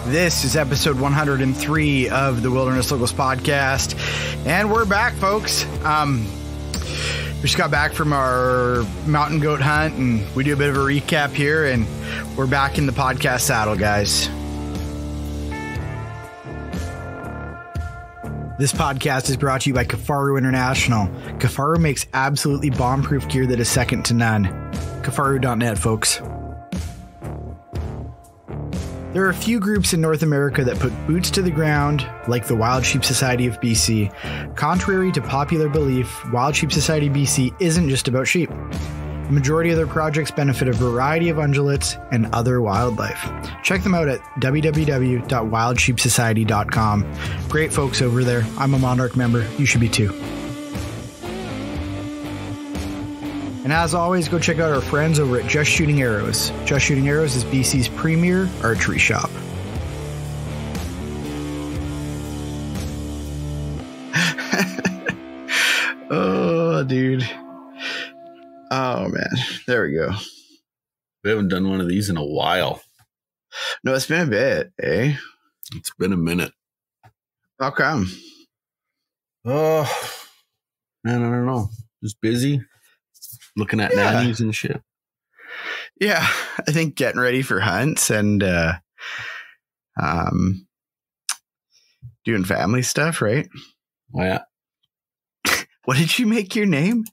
This is episode 103 of the Wilderness Locals podcast, and we're back, folks. We just got back from our mountain goat hunt, and we do a bit of a recap here, and we're back in the podcast saddle, guys. This podcast is brought to you by Kifaru International. Kifaru makes absolutely bomb-proof gear that is second to none. Kifaru.net, folks. There are a few groups in North America that put boots to the ground, like the Wild Sheep Society of BC. Contrary to popular belief, Wild Sheep Society BC isn't just about sheep. The majority of their projects benefit a variety of ungulates and other wildlife. Check them out at www.wildsheepsociety.com. Great folks over there. I'm a Monarch member. You should be too. And as always, go check out our friends over at Just Shooting Arrows. Just Shooting Arrows is BC's premier archery shop. Oh, dude. Oh, man. There we go. We haven't done one of these in a while. No, it's been a bit, eh? It's been a minute. How come? Oh, man, I don't know. Just busy. Looking at nannies and shit. Yeah, I think getting ready for hunts and doing family stuff, right? Oh, yeah. What did you make your name?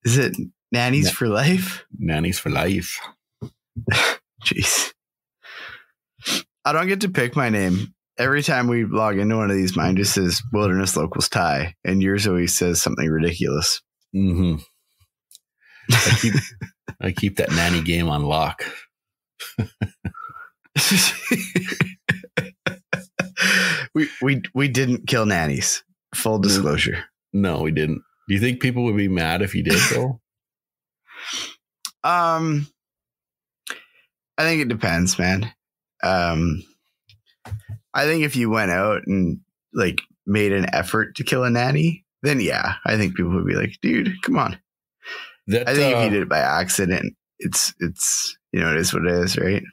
Is it Nannies for Life? Nannies for Life. Jeez. I don't get to pick my name. Every time we log into one of these, mine just says Wilderness Locals Ty, and yours always says something ridiculous. Mm-hmm. I keep that nanny game on lock. we didn't kill nannies. Full disclosure. No, we didn't. Do you think people would be mad if you did, though? I think it depends, man. I think if you went out and like made an effort to kill a nanny, then yeah, I think people would be like, dude, come on. I think if you did it by accident, it's it is what it is, right?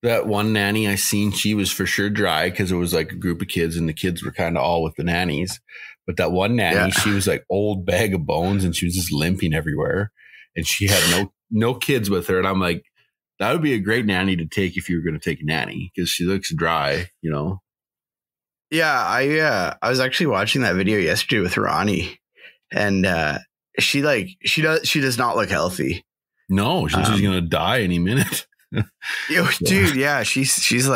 That one nanny I seen, she was for sure dry because it was like a group of kids and the kids were kind of all with the nannies. But that one nanny, she was like old bag of bones and she was just limping everywhere. And she had no kids with her. And I'm like, that would be a great nanny to take if you were going to take a nanny because she looks dry, you know? Yeah, I was actually watching that video yesterday with Ronnie, and she does not look healthy. No, she's just gonna die any minute. Dude, yeah, she's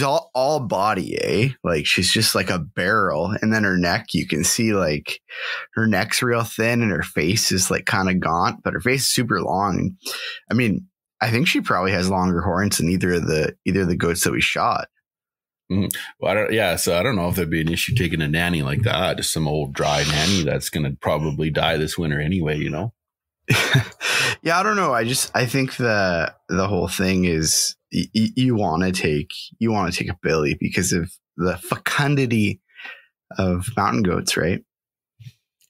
all body, eh? Like she's just like a barrel, and then her neck, you can see like her neck's real thin, and her face is like kind of gaunt, but her face is super long. I mean, I think she probably has longer horns than either of the goats that we shot. Mm-hmm. Well, so I don't know if there'd be an issue taking a nanny like that, just some old dry nanny that's going to probably die this winter anyway, you know? Yeah, I don't know. I think the whole thing is you want to take a billy because of the fecundity of mountain goats, right?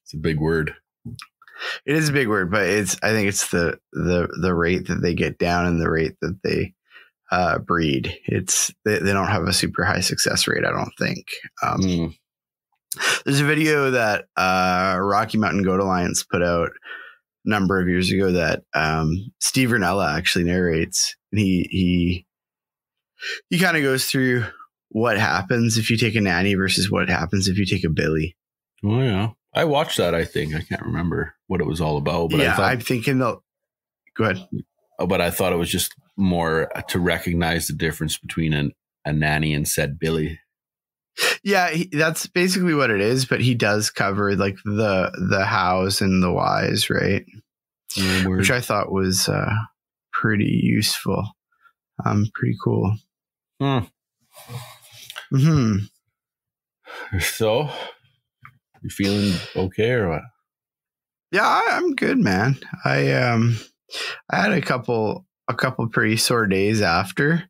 It's a big word. It is a big word, but I think it's the rate that they get down and the rate that they breed. They don't have a super high success rate, I don't think. There's a video that Rocky Mountain Goat Alliance put out a number of years ago that Steve Ranella actually narrates, and he kind of goes through what happens if you take a nanny versus what happens if you take a billy. Oh yeah, I watched that. I think I can't remember what it was all about, but yeah, I'm thinking go ahead. But I thought it was just more to recognize the difference between a nanny and said billy. Yeah, that's basically what it is. But he does cover like the hows and the whys, right? Which I thought was pretty useful. Pretty cool. Mm-hmm. So, you feeling okay or what? Yeah, I'm good, man. I had a couple pretty sore days after.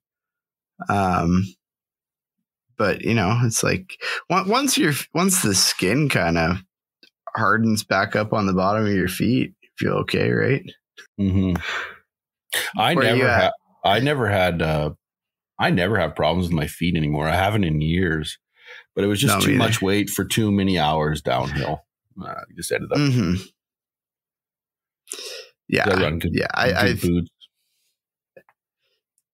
But you know, it's like once the skin kind of hardens back up on the bottom of your feet, you feel okay, right? Mm-hmm. I never I never have problems with my feet anymore. I haven't in years, but it was just too much weight for too many hours downhill. I just ended up. Mm-hmm. Yeah. I run good, good boots.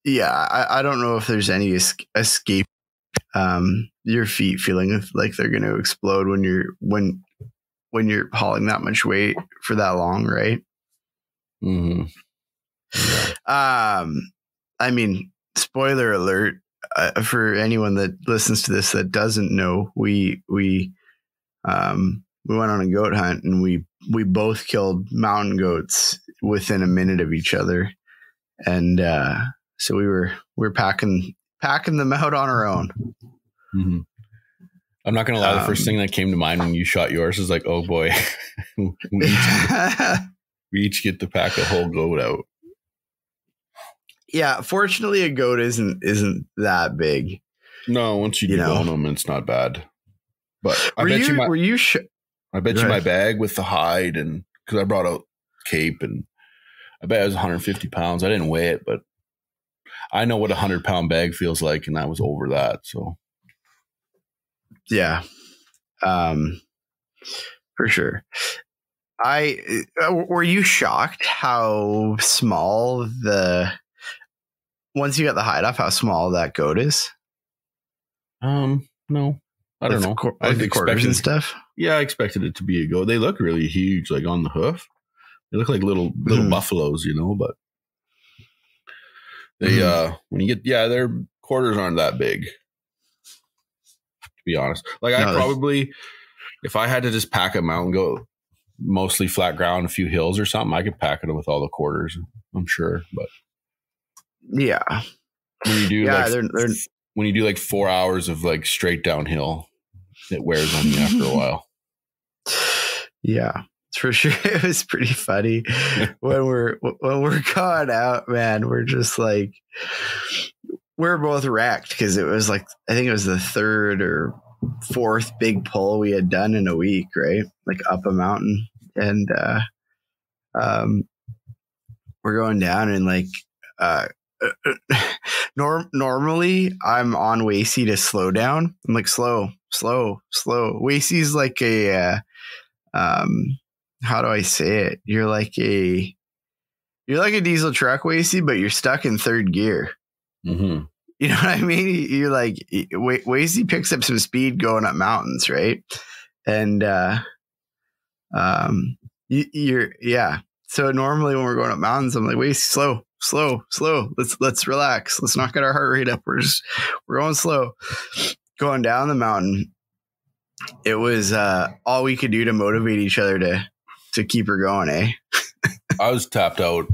Yeah. I don't know if there's any escape. Your feet feeling like they're going to explode when you're hauling that much weight for that long, right? Mm-hmm. Yeah. I mean, spoiler alert, for anyone that listens to this that doesn't know, we went on a goat hunt and we both killed mountain goats within a minute of each other, and so we were packing them out on our own. Mm-hmm. I'm not gonna lie, the first thing that came to mind when you shot yours is like, oh boy, we each get to pack a whole goat out. Yeah, fortunately, a goat isn't that big. No, once you debone them, it's not bad. But I bet you my bag with the hide, and because I brought a cape, and I bet it was 150 pounds. I didn't weigh it, but I know what a 100-pound bag feels like, and I was over that. So, yeah, for sure. Were you shocked how small once you got the hide off, how small that goat is? No, I don't know. Like the quarters and stuff. Yeah, I expected it to be a goat. They look really huge, like on the hoof. They look like little buffaloes, but they when you get their quarters aren't that big. To be honest, like I probably, if I had to just pack a mountain goat, mostly flat ground, a few hills or something, I could pack it with all the quarters. I'm sure, but yeah, when you do when you do like 4 hours of like straight downhill, it wears on you after a while. Yeah, for sure. It was pretty funny when we're going out, man. We're just like, we're both wrecked because it was like, I think it was the third or fourth big pull we had done in a week, right? Like up a mountain, and we're going down, and like normally I'm on Wasey to slow down. I'm like slow. Wasey's like a how do I say it? You're like a diesel truck, Wasey, but you're stuck in third gear. Mm-hmm. You know what I mean? You're like, Wasey picks up some speed going up mountains, right? And so normally when we're going up mountains, I'm like, Wasey, slow. Let's relax. Let's not get our heart rate up. We're going slow. Going down the mountain, it was all we could do to motivate each other to keep her going, eh? I was tapped out.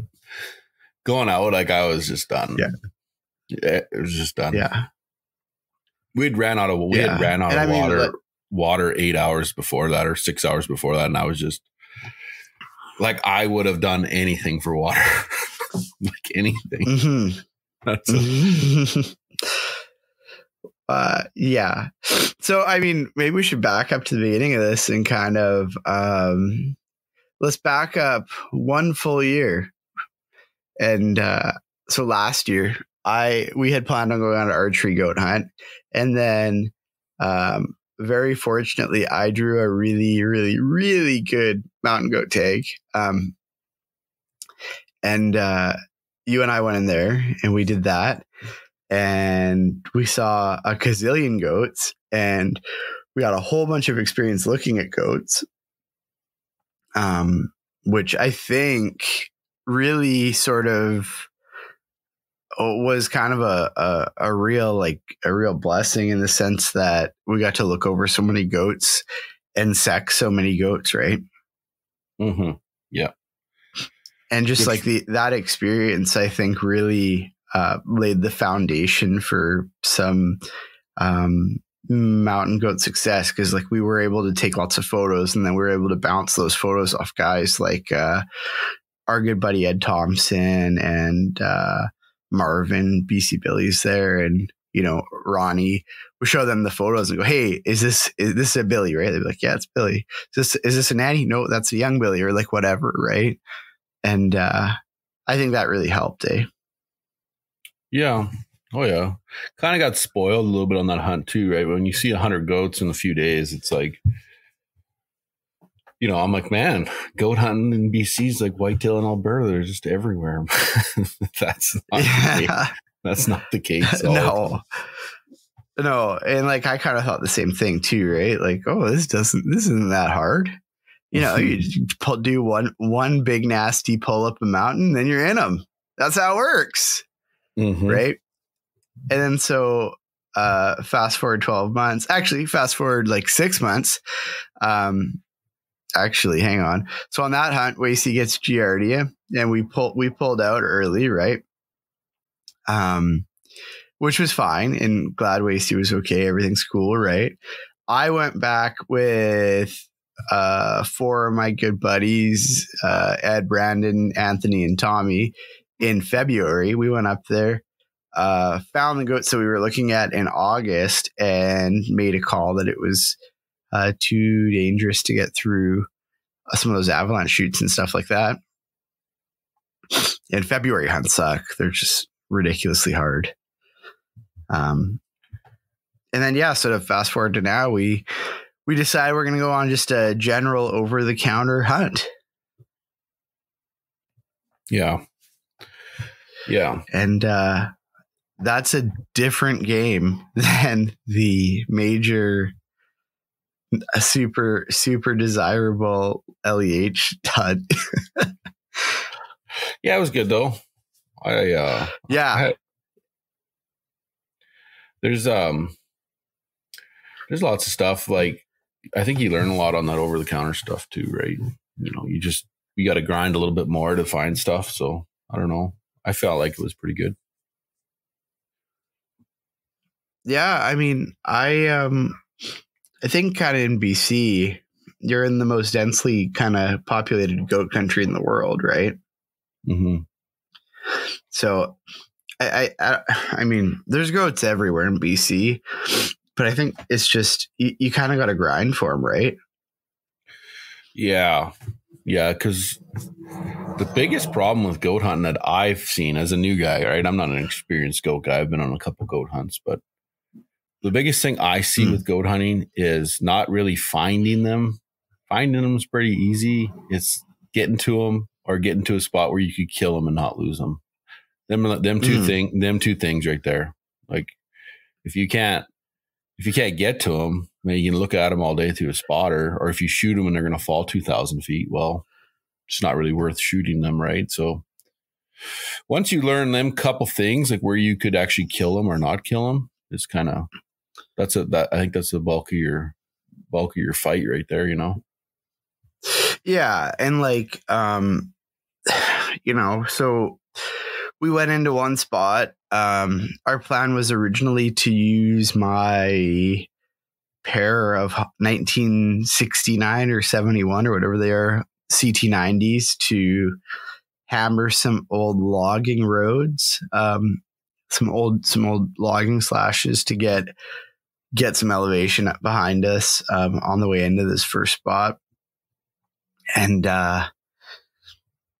Going out, like I was just done. Yeah, it was just done. Yeah, we had ran out of water 8 hours before that, or 6 hours before that, and I was just like, I would have done anything for water, like anything. Mm-hmm. That's yeah. So, I mean, maybe we should back up to the beginning of this and kind of let's back up one full year. And so last year, we had planned on going on an archery goat hunt, and then very fortunately, I drew a really, really, really good mountain goat tag. And you and I went in there and we did that, and we saw a gazillion goats, and we got a whole bunch of experience looking at goats, which I think really sort of was kind of a real blessing, in the sense that we got to look over so many goats and sex so many goats, right? Mm-hmm. Yeah. And just like that experience, I think really laid the foundation for some mountain goat success, because like we were able to take lots of photos, and then we were able to bounce those photos off guys like our good buddy Ed Thompson and Marvin, BC Billy's there, and Ronnie. We show them the photos and go, "Hey, is this a Billy?" Right? They'd be like, "Yeah, it's Billy." Is this a Natty? No, that's a young Billy, or like whatever, right? And I think that really helped, eh? Yeah, Oh yeah, kind of got spoiled a little bit on that hunt too, right? When you see 100 goats in a few days, it's like, I'm like, man, goat hunting in BC is like whitetail in Alberta. They're just everywhere. That's not the case. That's not the case. No, and like I kind of thought the same thing too, right? Like, oh, this isn't that hard. You do one big nasty pull up a mountain, then you're in them. That's how it works, right? And then so fast forward 12 months. Actually, fast forward like 6 months. Actually, hang on. So on that hunt, Wasey gets Giardia, and we pulled out early, right? Which was fine, and glad Wasey was okay. Everything's cool, right? I went back with 4 of my good buddies, Ed, Brandon, Anthony, and Tommy. In February, we went up there, found the goats that we were looking at in August, and made a call that it was too dangerous to get through some of those avalanche chutes and stuff like that. And February hunts suck. They're just ridiculously hard. And then, sort of fast forward to now, we decide we're going to go on just a general over-the-counter hunt. Yeah. And that's a different game than the major, super, super desirable LEH hunt. Yeah, it was good though. There's lots of stuff. Like, I think you learn a lot on that over the counter stuff too, right? You got to grind a little bit more to find stuff. So I don't know. I felt like it was pretty good. Yeah, I mean, I think kind of in BC, you're in the most densely kind of populated goat country in the world, right? Mm-hmm. So I mean, there's goats everywhere in BC, but I think it's just you kind of got to grind for them, right? Yeah, because the biggest problem with goat hunting that I've seen as a new guy, right? I'm not an experienced goat guy. I've been on a couple goat hunts, but the biggest thing I see with goat hunting is not really finding them. Finding them is pretty easy. It's getting to them or getting to a spot where you could kill them and not lose them. Them two things right there. Like, if you can't get to them, I mean, you can look at them all day through a spotter, or if you shoot them and they're going to fall 2,000 feet, well, it's not really worth shooting them, right? So once you learn them couple things, like where you could actually kill them or not kill them, it's kind of I think that's the bulk of your fight right there, Yeah, and like so we went into one spot. Our plan was originally to use my pair of 1969 or 71 or whatever they are CT90s to hammer some old logging roads, some old logging slashes to get some elevation up behind us on the way into this first spot. And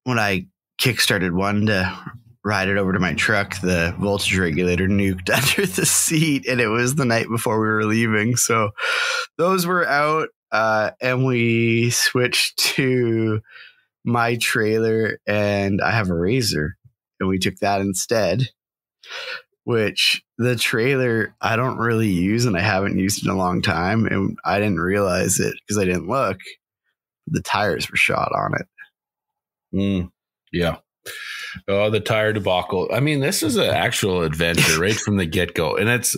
when I kickstarted one to ride it over to my truck, the voltage regulator nuked under the seat, and it was the night before we were leaving. So those were out, and we switched to my trailer, and I have a Razor, and we took that instead, which the trailer I don't really use, and I haven't used in a long time, and I didn't realize it because I didn't look. The tires were shot on it. Yeah. Oh, the tire debacle. I mean, this is an actual adventure right from the get-go. And it's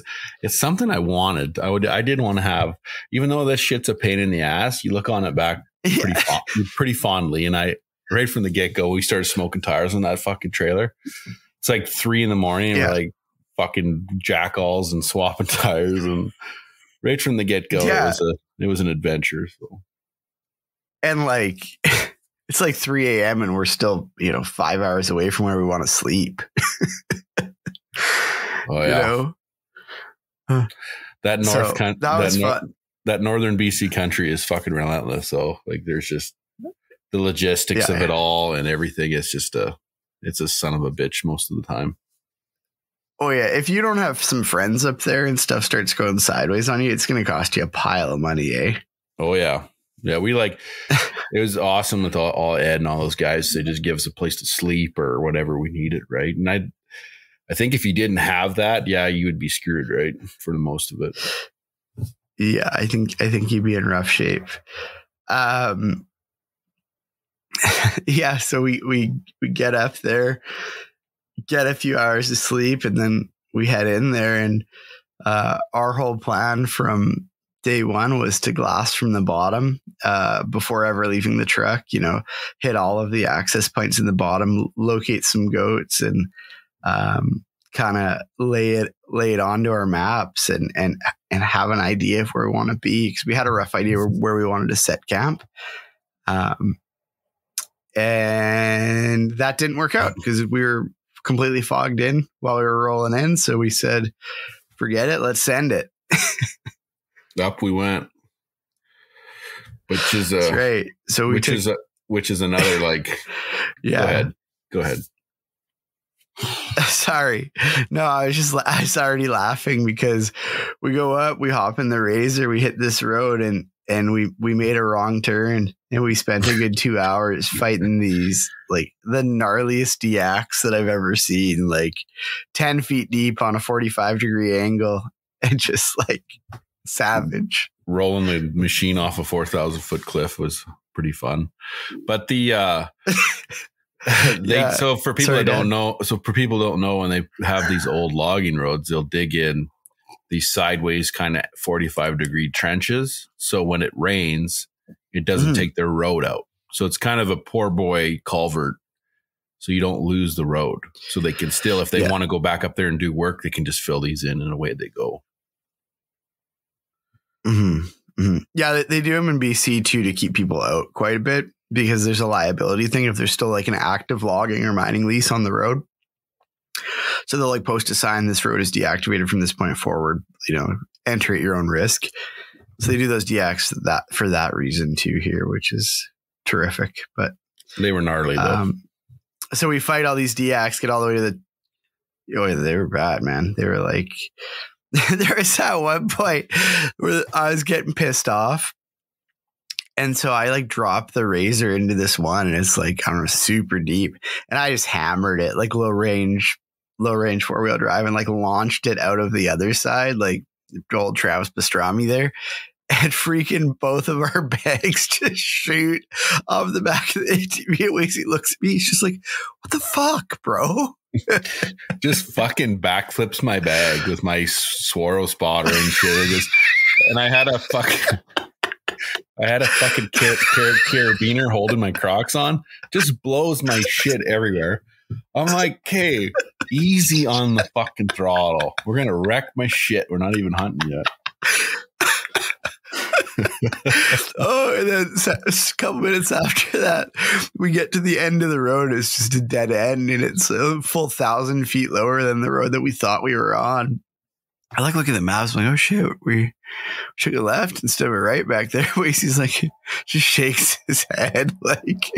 something I wanted. I did want to have, even though this shit's a pain in the ass, you look on it back pretty fondly. And right from the get-go, we started smoking tires on that fucking trailer. It's like 3 a.m. and we're like fucking jackalls and swapping tires. And right from the get-go, it was an adventure. So. And like, it's like 3 a.m. and we're still, 5 hours away from where we want to sleep. Oh yeah. That northern BC country is fucking relentless. So like, there's just the logistics of it all and everything. It's just it's a son of a bitch most of the time. Oh yeah, if you don't have some friends up there and stuff starts going sideways on you, it's going to cost you a pile of money, eh? Oh yeah. Yeah, we like it was awesome with all Ed and all those guys. They just give us a place to sleep or whatever we needed, right? And I think if you didn't have that, yeah, you would be screwed, right? For the most of it. Yeah, I think you'd be in rough shape. Yeah, so we get up there, get a few hours of sleep, and then we head in there. And our whole plan from day one was to glass from the bottom before ever leaving the truck. You know, hit all of the access points in the bottom, locate some goats, and kind of lay it onto our maps and have an idea of where we want to be, because we had a rough idea where we wanted to set camp. And that didn't work out because we were completely fogged in while we were rolling in. So we said, forget it. Let's send it. Up we went. Which is That's right. So which is another like, yeah. Go ahead. Sorry. No, I was already laughing because we go up, we hop in the Razor, we hit this road and we made a wrong turn, and we spent a good 2 hours fighting these, like the gnarliest DX that I've ever seen, like 10 feet deep on a 45-degree angle, and just like savage. Rolling the machine off a 4,000-foot cliff was pretty fun. But the so for people that don't know, when they have these old logging roads, they'll dig in these sideways kind of 45-degree trenches. So when it rains, it doesn't take their road out. So it's kind of a poor boy culvert. So you don't lose the road. So they can still, if they want to go back up there and do work, they can just fill these in and away they go. Mm-hmm. Mm-hmm. Yeah, they do them in BC too to keep people out quite a bit, because there's a liability thing if there's still like an active logging or mining lease on the road. So they'll like post a sign, this road is deactivated from this point forward, you know, enter at your own risk. So they do those DX for that reason too here, which is terrific. But they were gnarly though. So we fight all these DX, get all the way to they were bad, man. They were like, there was at one point where I was getting pissed off. And so I like dropped the Razor into this one, and it's like, I don't know, super deep. And I just hammered it like low range 4-wheel drive, and like launched it out of the other side, like old Travis Pastrami there. And freaking both of our bags just shoot off the back of the ATV. He looks at me, he's just like, what the fuck, bro? Just fucking backflips my bag with my Swaro spotter and shit. And I had a fucking carabiner holding my Crocs on. Just blows my shit everywhere. I'm like, okay, easy on the fucking throttle. We're going to wreck my shit. We're not even hunting yet. And then a couple minutes after that, we get to the end of the road. It's just a dead end, and it's a full 1,000 feet lower than the road that we thought we were on. I like looking at the maps. I'm like, oh shit, we should have left instead of right back there. Wasey's like, just shakes his head like,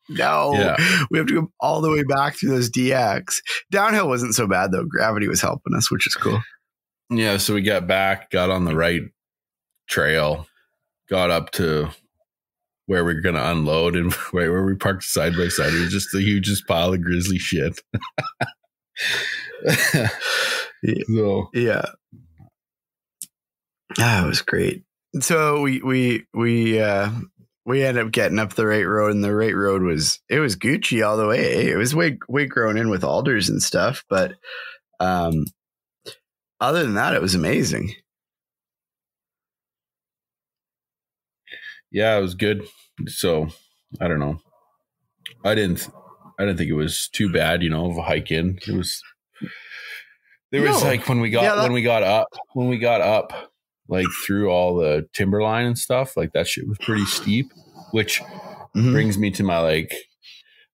no, we have to go all the way back through those DX. Downhill wasn't so bad though. Gravity was helping us, which is cool. Yeah, so we got back, got on the right trail, got up to where we were going to unload, and where we parked side by side. It was just the hugest pile of grizzly shit. So. Yeah. That was great. So we ended up getting up the right road, and the right road was Gucci all the way. It was way grown in with alders and stuff, but other than that, it was amazing. Yeah, it was good. So I don't know. I didn't think it was too bad, of a hike in. There was like when we got up like through all the timberline and stuff, like that shit was pretty steep, which brings me to my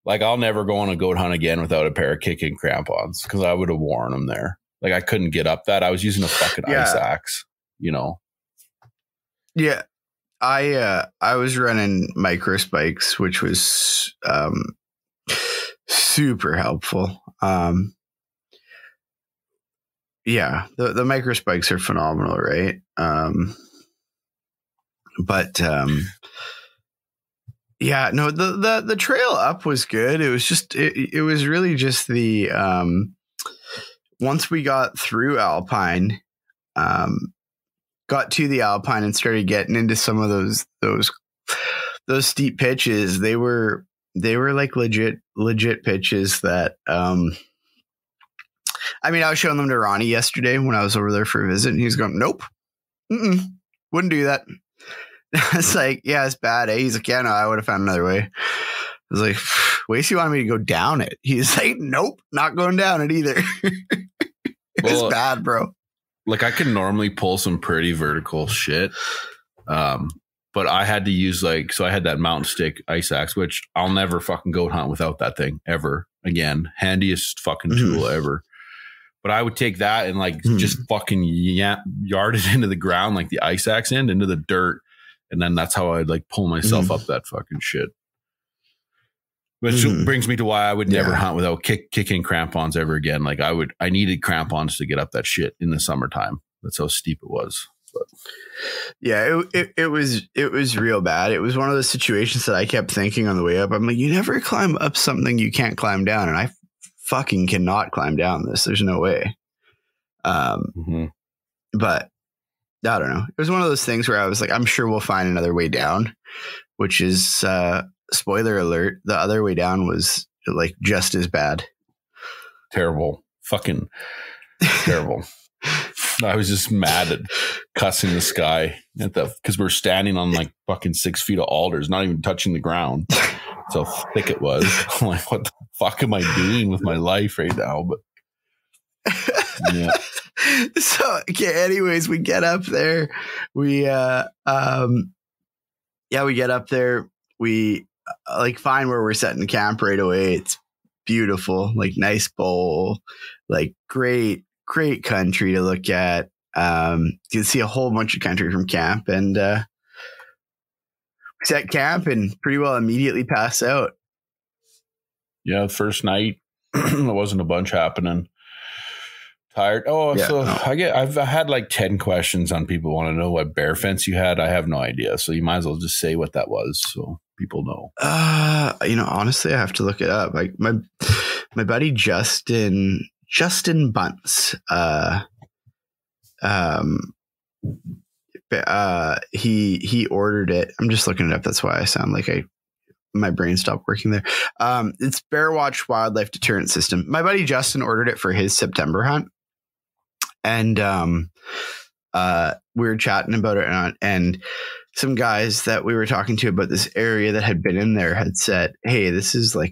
like I'll never go on a goat hunt again without a pair of kicking crampons, because I would have worn them there. Like I couldn't get up that. I was using a fucking ice axe, Yeah. I was running micro spikes, which was super helpful. yeah, the micro spikes are phenomenal, right? But yeah, no, the trail up was good. It was just it was really just the once we got through Alpine, got to the Alpine and started getting into some of those steep pitches. They were like legit pitches that I mean, I was showing them to Ronnie yesterday when I was over there for a visit, and he was going, "Nope, wouldn't do that." I was like, "Yeah, it's bad, eh?" He's like, "Yeah, no, I would have found another way." I was like, "Wasey wanted me to go down it." He's like, "Nope, not going down it either." It's bad, bro. Like, I can normally pull some pretty vertical shit, but I had to use so I had that mountain stick ice axe, which I'll never fucking goat hunt without that thing ever again. Handiest fucking tool ever. But I would take that and just fucking yard it into the ground, like the ice axe into the dirt. And then that's how I'd pull myself up that fucking shit. Which brings me to why I would never hunt without kicking crampons ever again. I needed crampons to get up that shit in the summertime. That's how steep it was. But yeah, it was real bad. It was one of those situations that I kept thinking on the way up. I'm like, you never climb up something you can't climb down. And I fucking cannot climb down this. There's no way. But I don't know. It was one of those things where I was like, I'm sure we'll find another way down, which is, spoiler alert, the other way down was just as bad. Terrible. Fucking terrible. I was just mad at cussing the sky because we're standing on fucking 6 feet of alders, not even touching the ground. That's how thick it was. I'm like, what the fuck am I doing with my life right now? But yeah. So okay, anyways, we get up there. We get up there. We find where we're setting camp right away. It's beautiful, nice bowl, great country to look at. You can see a whole bunch of country from camp, and we set camp and pretty well immediately pass out. Yeah, the first night there wasn't a bunch happening. Tired. I've had 10 questions on people want to know what bear fence you had. I have no idea. So you might as well just say what that was so people know. Honestly, I have to look it up. My buddy Justin Bunce, he ordered it. I'm just looking it up. That's why I sound like my brain stopped working there. It's Bear Watch Wildlife Deterrent System. My buddy Justin ordered it for his September hunt. And we were chatting about it, and some guys that we were talking to about this area that had been in there had said, "Hey, this is a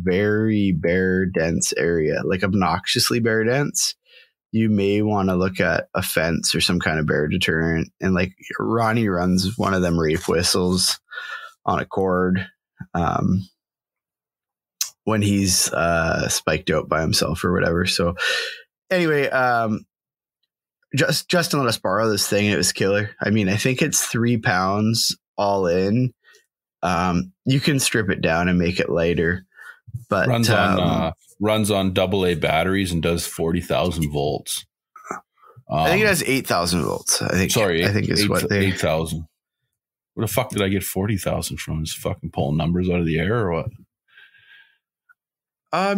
very bear dense area, obnoxiously bear dense. You may want to look at a fence or some kind of bear deterrent." And Ronnie runs one of them rape whistles on a cord when he's spiked out by himself or whatever. So anyway, Justin let us borrow this thing. And it was killer. I mean, I think it's 3 pounds all in. You can strip it down and make it lighter, but runs on AA batteries and does 40,000 volts. I think it has 8,000 volts. I think 8,000. Where the fuck did I get 40,000 from? Just fucking pulling numbers out of the air or what?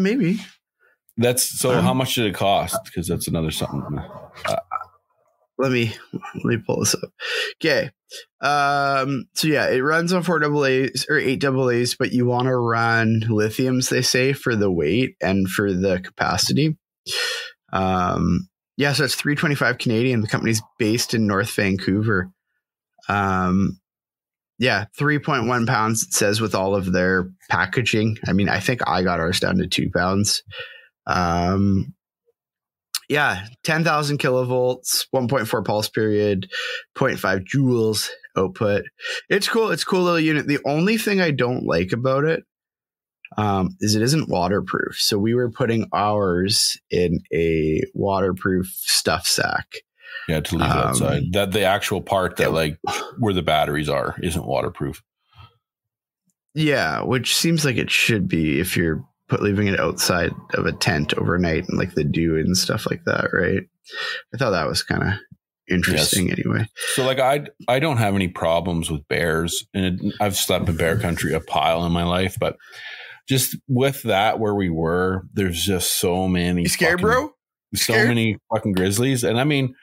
Maybe. That's so. How much did it cost? Because that's another something. Let me pull this up. Okay. So yeah, it runs on 4 AA's or 8 AA's, but you want to run lithiums, they say, for the weight and for the capacity. Yeah, so it's $325 Canadian. The company's based in North Vancouver. Yeah, 3.1 pounds, it says, with all of their packaging. I mean, I think I got ours down to 2 pounds. Yeah, 10,000 kilovolts, 1.4 pulse period, 0.5 joules output. It's cool. It's a cool little unit. The only thing I don't like about it is it isn't waterproof. So we were putting ours in a waterproof stuff sack. Yeah, to leave it outside. That the actual part that where the batteries are isn't waterproof. Yeah, which seems like it should be if you're leaving it outside of a tent overnight and the dew and stuff like that, right? I thought that was kind of interesting. Yes. Anyway, so like I don't have any problems with bears, and I've slept in bear country a pile in my life, but just with that where we were, there's just so many. You scared, bro? So many fucking grizzlies, and I mean,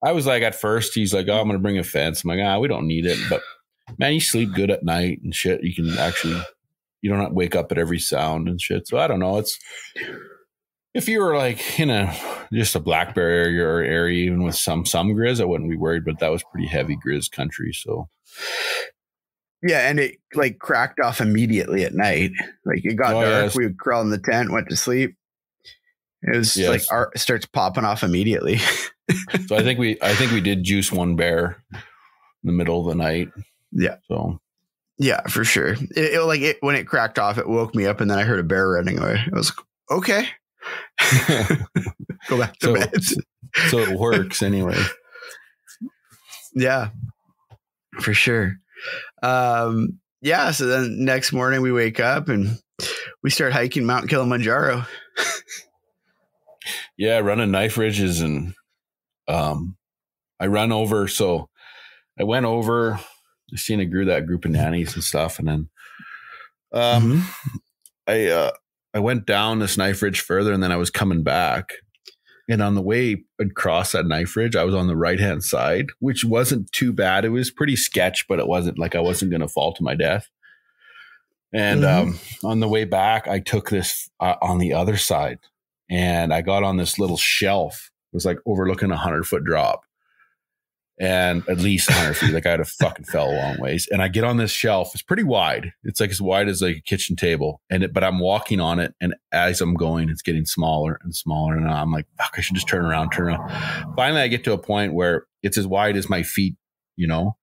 I was like, at first he's like, oh, I'm gonna bring a fence. I'm like, we don't need it, but man, you sleep good at night and shit. You can actually, you don't have to wake up at every sound and shit. So I don't know. It's, if you were like in just a black bear area or area, even with some grizz, I wouldn't be worried, but that was pretty heavy grizz country. So yeah. And it like cracked off immediately at night. Like it got dark. Yes. We would crawl in the tent, went to sleep. It was like starts popping off immediately. So I think we did juice one bear in the middle of the night. Yeah. So yeah, for sure. When it cracked off, it woke me up, and then I heard a bear running away. I was like, okay. Go back to bed. So it works anyway. Yeah, for sure. Yeah. So then next morning we wake up and we start hiking Mount Kilimanjaro. Yeah, running knife ridges, and I run over. So I went over. I seen that group of nannies and stuff, and then I went down this knife ridge further, and then I was coming back. And on the way across that knife ridge, I was on the right-hand side, which wasn't too bad. It was pretty sketch, but it wasn't like I wasn't going to fall to my death. And on the way back, I took this on the other side, and I got on this little shelf. It was like overlooking 100-foot drop. And at least 100 feet, like I had a fucking fell a long ways. And I get on this shelf. It's pretty wide. It's like as wide as like a kitchen table. But I'm walking on it. And as I'm going, it's getting smaller and smaller. And I'm like, fuck, I should just turn around. Finally, I get to a point where it's as wide as my feet, you know.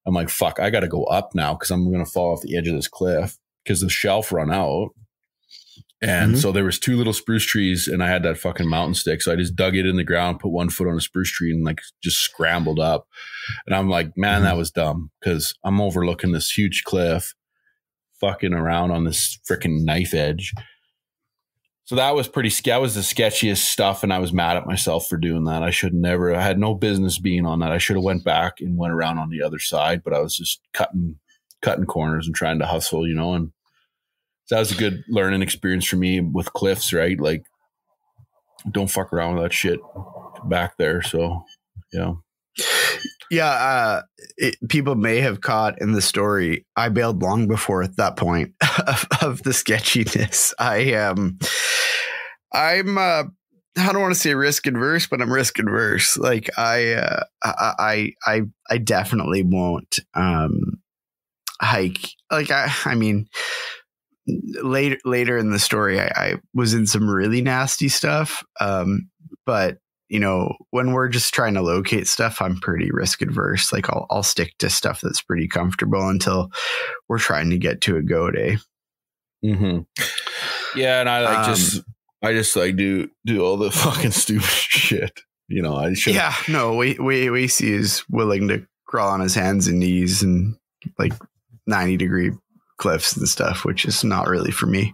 I'm like, fuck, I got to go up now because I'm going to fall off the edge of this cliff because the shelf run out. And so there was 2 little spruce trees, and I had that fucking mountain stick. So I just dug it in the ground, put one foot on a spruce tree, and like just scrambled up. And I'm like, man, that was dumb because I'm overlooking this huge cliff, fucking around on this freaking knife edge. So that was that was the sketchiest stuff, and I was mad at myself for doing that. I had no business being on that. I should have went back and went around on the other side, but I was just cutting corners and trying to hustle, you know, and that was a good learning experience for me with cliffs, right? Like, don't fuck around with that shit back there. So, yeah. Yeah. People may have caught in the story. I bailed long before at that point of the sketchiness. I'm I don't want to say risk adverse, but I'm risk adverse. Like I definitely won't hike. Like I mean, later in the story, I was in some really nasty stuff. But you know, when we're just trying to locate stuff, I'm pretty risk adverse. Like I'll stick to stuff that's pretty comfortable until we're trying to get to a go day. Mm-hmm. Yeah. And I just like do all the fucking stupid shit. You know, I should. Yeah, no, Wasey is willing to crawl on his hands and knees and like 90-degree cliffs and stuff, which is not really for me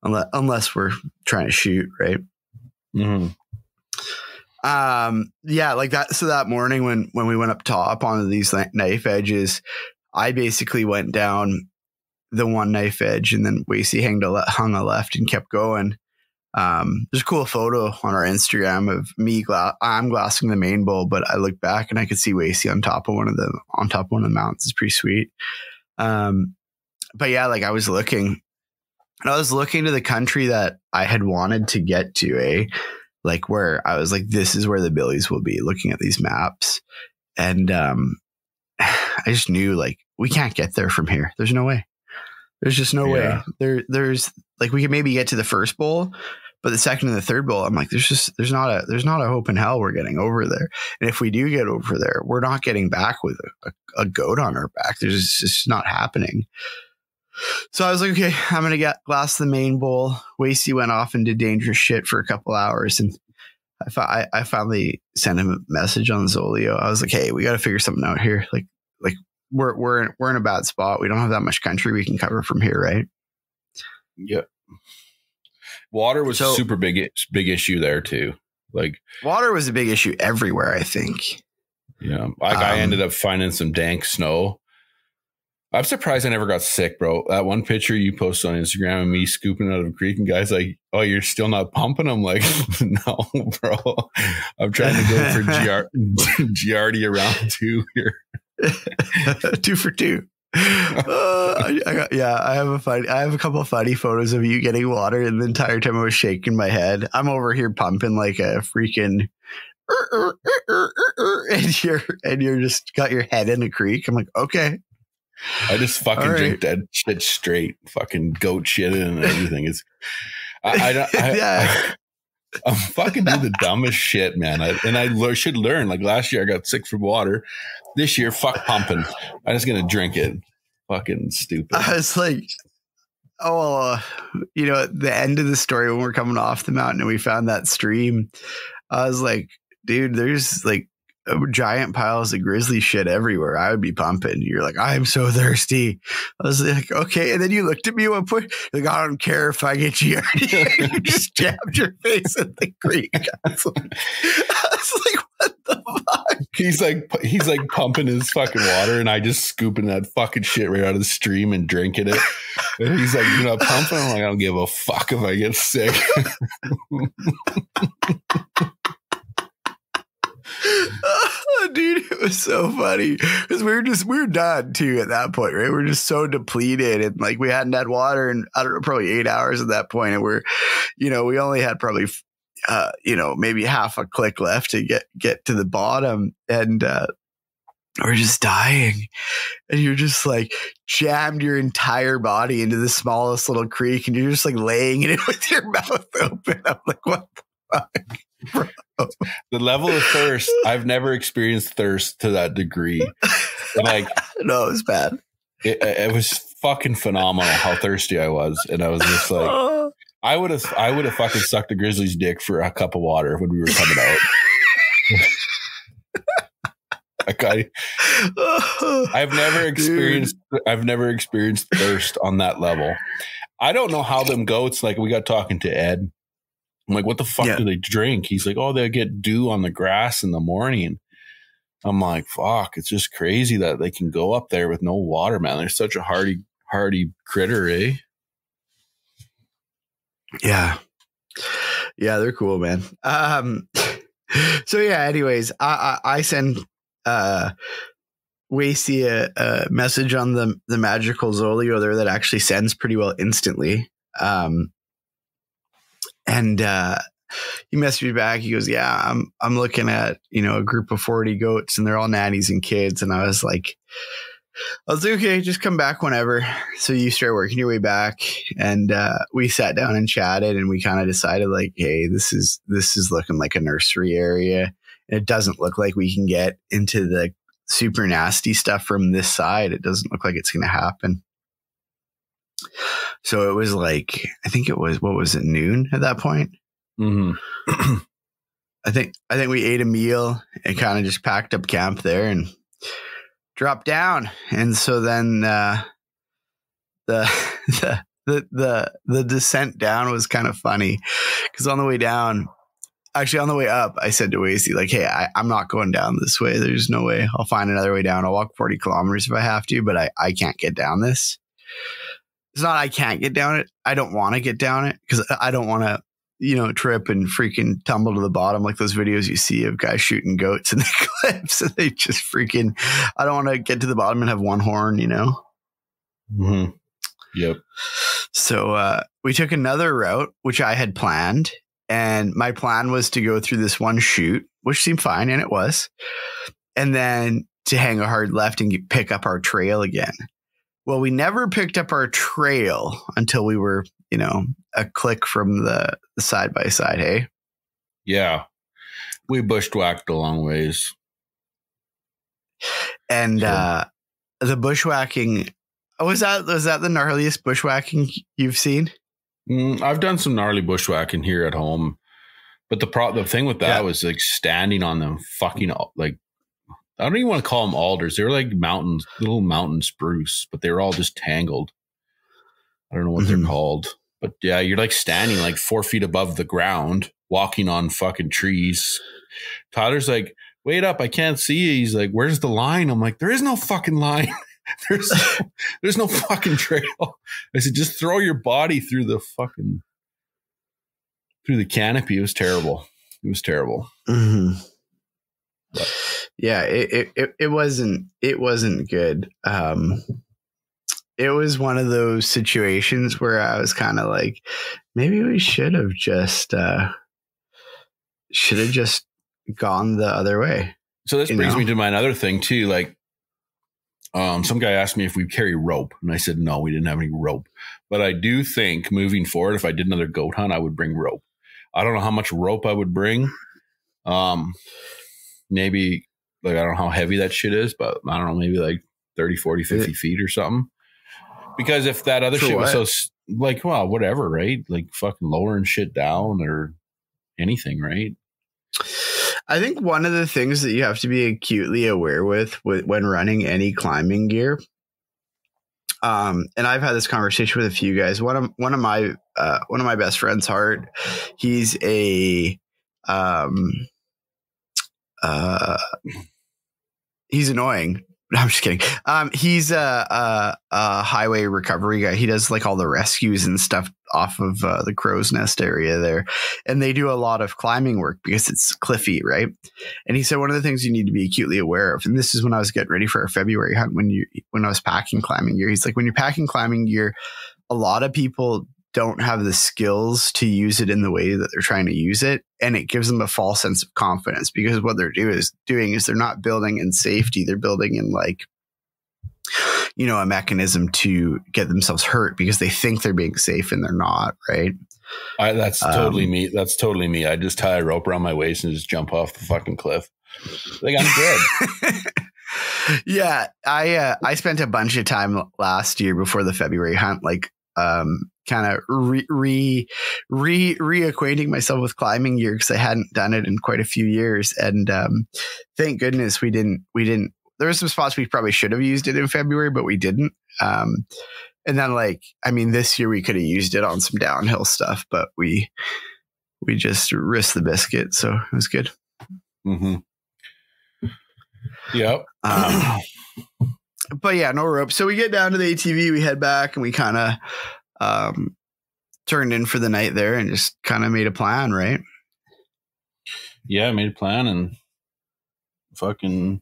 unless we're trying to shoot, right? Mm-hmm. Yeah, like that. So that morning when we went up top onto these knife edges, I basically went down the one knife edge, and then Wasey hung a left and kept going. There's a cool photo on our Instagram of me. I'm glassing the main bowl, but I look back and I could see Wasey on top of one of the mountains. It's pretty sweet. But yeah, like I was looking to the country that I had wanted to get to, like where I was like, this is where the Billies will be, looking at these maps. And I just knew like, we can't get there from here. There's no way. There's just no way. There's like, we could maybe get to the first bowl, but the second and the third bowl, I'm like, there's not a hope in hell we're getting over there. And if we do get over there, we're not getting back with a goat on our back. There's just not happening. So I was like, okay, I'm going to get glass the main bowl. Wasey went off and did dangerous shit for a couple hours. And I finally sent him a message on Zolio. I was like, hey, we got to figure something out here. Like we're in a bad spot. We don't have that much country we can cover from here. Right. Yep. Water was a super big issue there too. Like water was a big issue everywhere, I think. Yeah. Like I ended up finding some dank snow. I'm surprised I never got sick, bro. That one picture you posted on Instagram of me scooping out of a creek and guys like, oh, you're still not pumping? I'm like, no, bro. I'm trying to go for Giardi around 2 here. 2 for 2. I have a couple of funny photos of you getting water, and the entire time I was shaking my head. I'm over here pumping like a freaking and you're just got your head in a creek. I'm like, okay. I just fucking drink that shit straight, fucking goat shit and everything. It's I'm fucking do the dumbest shit, man. I should learn. Like last year, I got sick from water. This year, fuck pumping. I'm just gonna drink it. Fucking stupid. I was like, at the end of the story when we're coming off the mountain and we found that stream, I was like, dude, there's like giant piles of grizzly shit everywhere. I would be pumping. You're like, I'm so thirsty. I was like, okay. And then you looked at me at one point, like, I don't care if I get you. You just jabbed your face in the creek. I was like, what the fuck? He's like pumping his fucking water, and I just scooping that fucking shit right out of the stream and drinking it. And he's like, you're not pumping? I'm like, I don't give a fuck if I get sick. Dude, it was so funny because we were done too at that point, right? We're just so depleted, and like we hadn't had water in, I don't know, probably 8 hours at that point, and we only had probably maybe half a click left to get to the bottom, and we're just dying, and you're just like jammed your entire body into the smallest little creek, and you're just like laying in it with your mouth open. I'm like, what the fuck? Bro. The level of thirst, I've never experienced thirst to that degree. Like, no, it was bad. It was fucking phenomenal how thirsty I was, and I was just like, I would have fucking sucked a grizzly's dick for a cup of water when we were coming out. I've never experienced thirst on that level. I don't know how them goats, like we got talking to Ed. I'm like, what the fuck do they drink? He's like, oh, they get dew on the grass in the morning. I'm like, fuck, it's just crazy that they can go up there with no water, man. They're such a hardy critter, eh? Yeah. Yeah, they're cool, man. So yeah, anyways, I send Wasey a message on the magical Zolio there that actually sends pretty well instantly. And he messaged me back. He goes, yeah, I'm looking at, a group of 40 goats, and they're all nannies and kids. And I was like, okay, just come back whenever. So you start working your way back, and we sat down and chatted, and we kind of decided like, hey, this is looking like a nursery area. And it doesn't look like we can get into the super nasty stuff from this side. It doesn't look like it's going to happen. So it was like, I think it was, what was it, noon at that point? Mm-hmm. I think we ate a meal and kind of just packed up camp there and dropped down. And so then the descent down was kind of funny because on the way up, I said to Wasey, like, hey, I'm not going down this way. There's no way. I'll find another way down. I'll walk 40 kilometers if I have to, but I can't get down this. It's not I can't get down it. I don't want to get down it because I don't want to, trip and freaking tumble to the bottom like those videos you see of guys shooting goats in the cliffs. And they just freaking, I don't want to get to the bottom and have one horn, Mm-hmm. Yep. So we took another route, which I had planned. And my plan was to go through this one chute, which seemed fine. And it was. And then to hang a hard left and pick up our trail again. Well, we never picked up our trail until we were, a click from the side by side. Hey. Yeah. We bushwhacked a long ways. And the bushwhacking, was that the gnarliest bushwhacking you've seen? I've done some gnarly bushwhacking here at home, but the thing with that was like standing on them fucking like, I don't even want to call them alders. They were like little mountain spruce, but they were all just tangled. I don't know what they're called, But yeah, you're like standing like 4 feet above the ground, walking on fucking trees. Tyler's like, wait up, I can't see you. He's like, where's the line? I'm like, there is no fucking line. there's no fucking trail. I said, just throw your body through the canopy. It was terrible. It was terrible. Mm-hmm. Yeah, it wasn't good. It was one of those situations where I was kind of like, maybe we should have just gone the other way. So this brings me to my other thing too. Like, some guy asked me if we carry rope, and I said no, we didn't have any rope. But I do think moving forward, if I did another goat hunt, I would bring rope. I don't know how much rope I would bring. Maybe like, I don't know how heavy that shit is, but I don't know, maybe like 30, 40, 50 feet or something. Because if that other shit was so like, well, whatever, right? Like fucking lowering shit down or anything, right? I think one of the things that you have to be acutely aware with when running any climbing gear, and I've had this conversation with a few guys. One of my best friends, Hart, he's he's annoying. I'm just kidding. He's a highway recovery guy. He does like all the rescues and stuff off of the Crow's Nest area there. And they do a lot of climbing work because it's cliffy, right? And he said one of the things you need to be acutely aware of, and this is when I was getting ready for our February hunt, when I was packing climbing gear, he's like, when you're packing climbing gear, a lot of people don't have the skills to use it in the way that they're trying to use it. And it gives them a false sense of confidence because what they're doing is they're not building in safety. They're building in like, a mechanism to get themselves hurt because they think they're being safe and they're not, right? That's totally me. That's totally me. I just tie a rope around my waist and just jump off the fucking cliff. Like, I'm good. Yeah. I spent a bunch of time last year before the February hunt, like, kind of reacquainting myself with climbing gear because I hadn't done it in quite a few years. And thank goodness we didn't. There were some spots we probably should have used it in February, but we didn't. And then this year we could have used it on some downhill stuff, but we just risked the biscuit. So it was good. Mm-hmm. Yep. But yeah, no rope. So we get down to the ATV, we head back, and we kind of turned in for the night there and just kind of made a plan, right? Yeah, I made a plan and fucking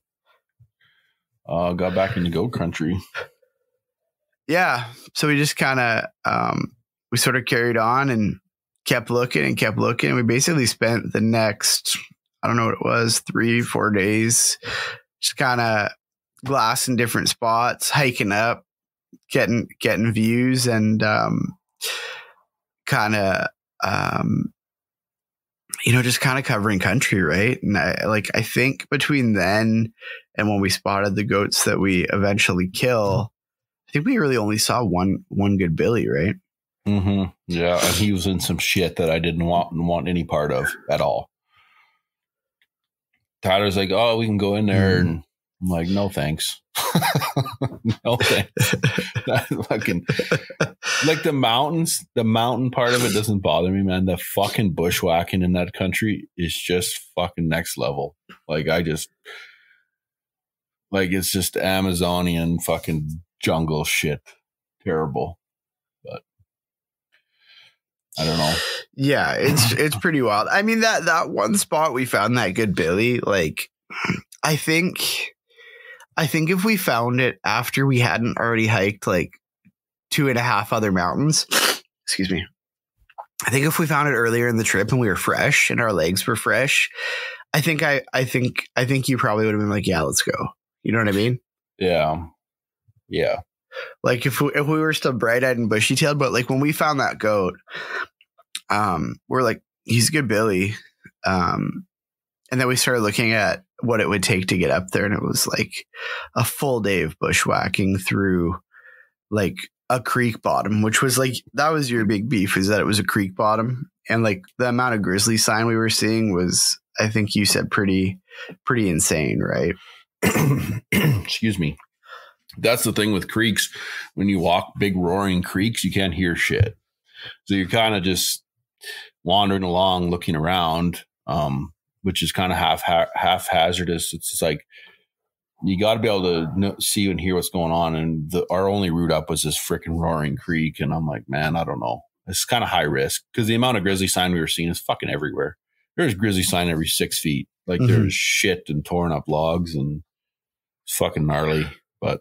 got back into goat country. Yeah. So we just kind of, we sort of carried on and kept looking. We basically spent the next, I don't know what it was, 3-4 days, just kind of glassing different spots, hiking up, getting views, and just kind of covering country, right? And I think between then and when we spotted the goats that we eventually kill, I think we really only saw one good billy, right? Mm-hmm. Yeah, and he was in some shit that I didn't want any part of at all. Tyler's like, "Oh, we can go in there," and I'm like, "No, thanks." No thanks. Fucking like the mountain part of it doesn't bother me, man. The fucking bushwhacking in that country is just fucking next level. It's just Amazonian fucking jungle shit. Terrible. But I don't know. Yeah, it's pretty wild. I mean, that one spot we found that good billy, like, I think if we found it after we hadn't already hiked like 2.5 other mountains, excuse me, I think if we found it earlier in the trip and we were fresh and our legs were fresh, I think you probably would have been like, yeah, let's go. You know what I mean? Yeah. Yeah. Like if we were still bright-eyed and bushy-tailed, but like when we found that goat, we're like, he's a good billy. And then we started looking at what it would take to get up there, and it was like a full day of bushwhacking through like a creek bottom, which was like, that was your big beef, is that it was a creek bottom. And like the amount of grizzly sign we were seeing was, I think you said pretty insane, right? Excuse me. That's the thing with creeks. When you walk big roaring creeks, you can't hear shit. So you're kind of just wandering along, looking around, which is kind of half hazardous. It's just like you got to be able to see and hear what's going on. And our only route up was this freaking roaring creek, and I'm like, man, I don't know. It's kind of high risk because the amount of grizzly sign we were seeing is fucking everywhere. There's grizzly sign every 6 feet. Like there's shit and torn up logs, and it's fucking gnarly. But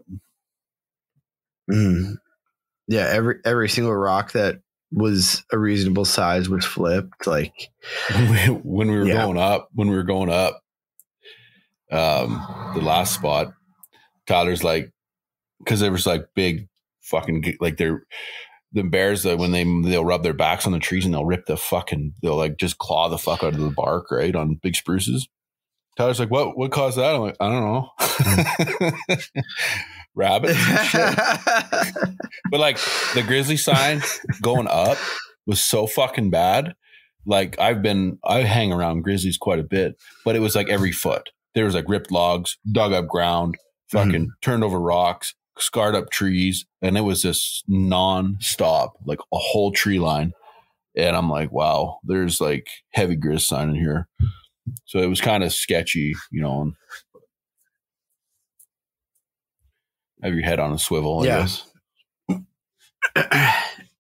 yeah, every single rock that was a reasonable size was flipped. Like when we were going up, the last spot, Tyler's like, because there was like big fucking like the bears that when they'll rub their backs on the trees and they'll like just claw the fuck out of the bark, right, on big spruces. Tyler's like, what caused that? I'm like, I don't know. Rabbits and shit. But like the grizzly sign going up was so fucking bad. Like I hang around grizzlies quite a bit, but it was like every foot. There was like ripped logs, dug up ground, fucking turned over rocks, scarred up trees, and it was just non-stop, like a whole tree line. And I'm like, wow, there's like heavy grizzly sign in here. So it was kind of sketchy, you know. And have your head on a swivel, I guess.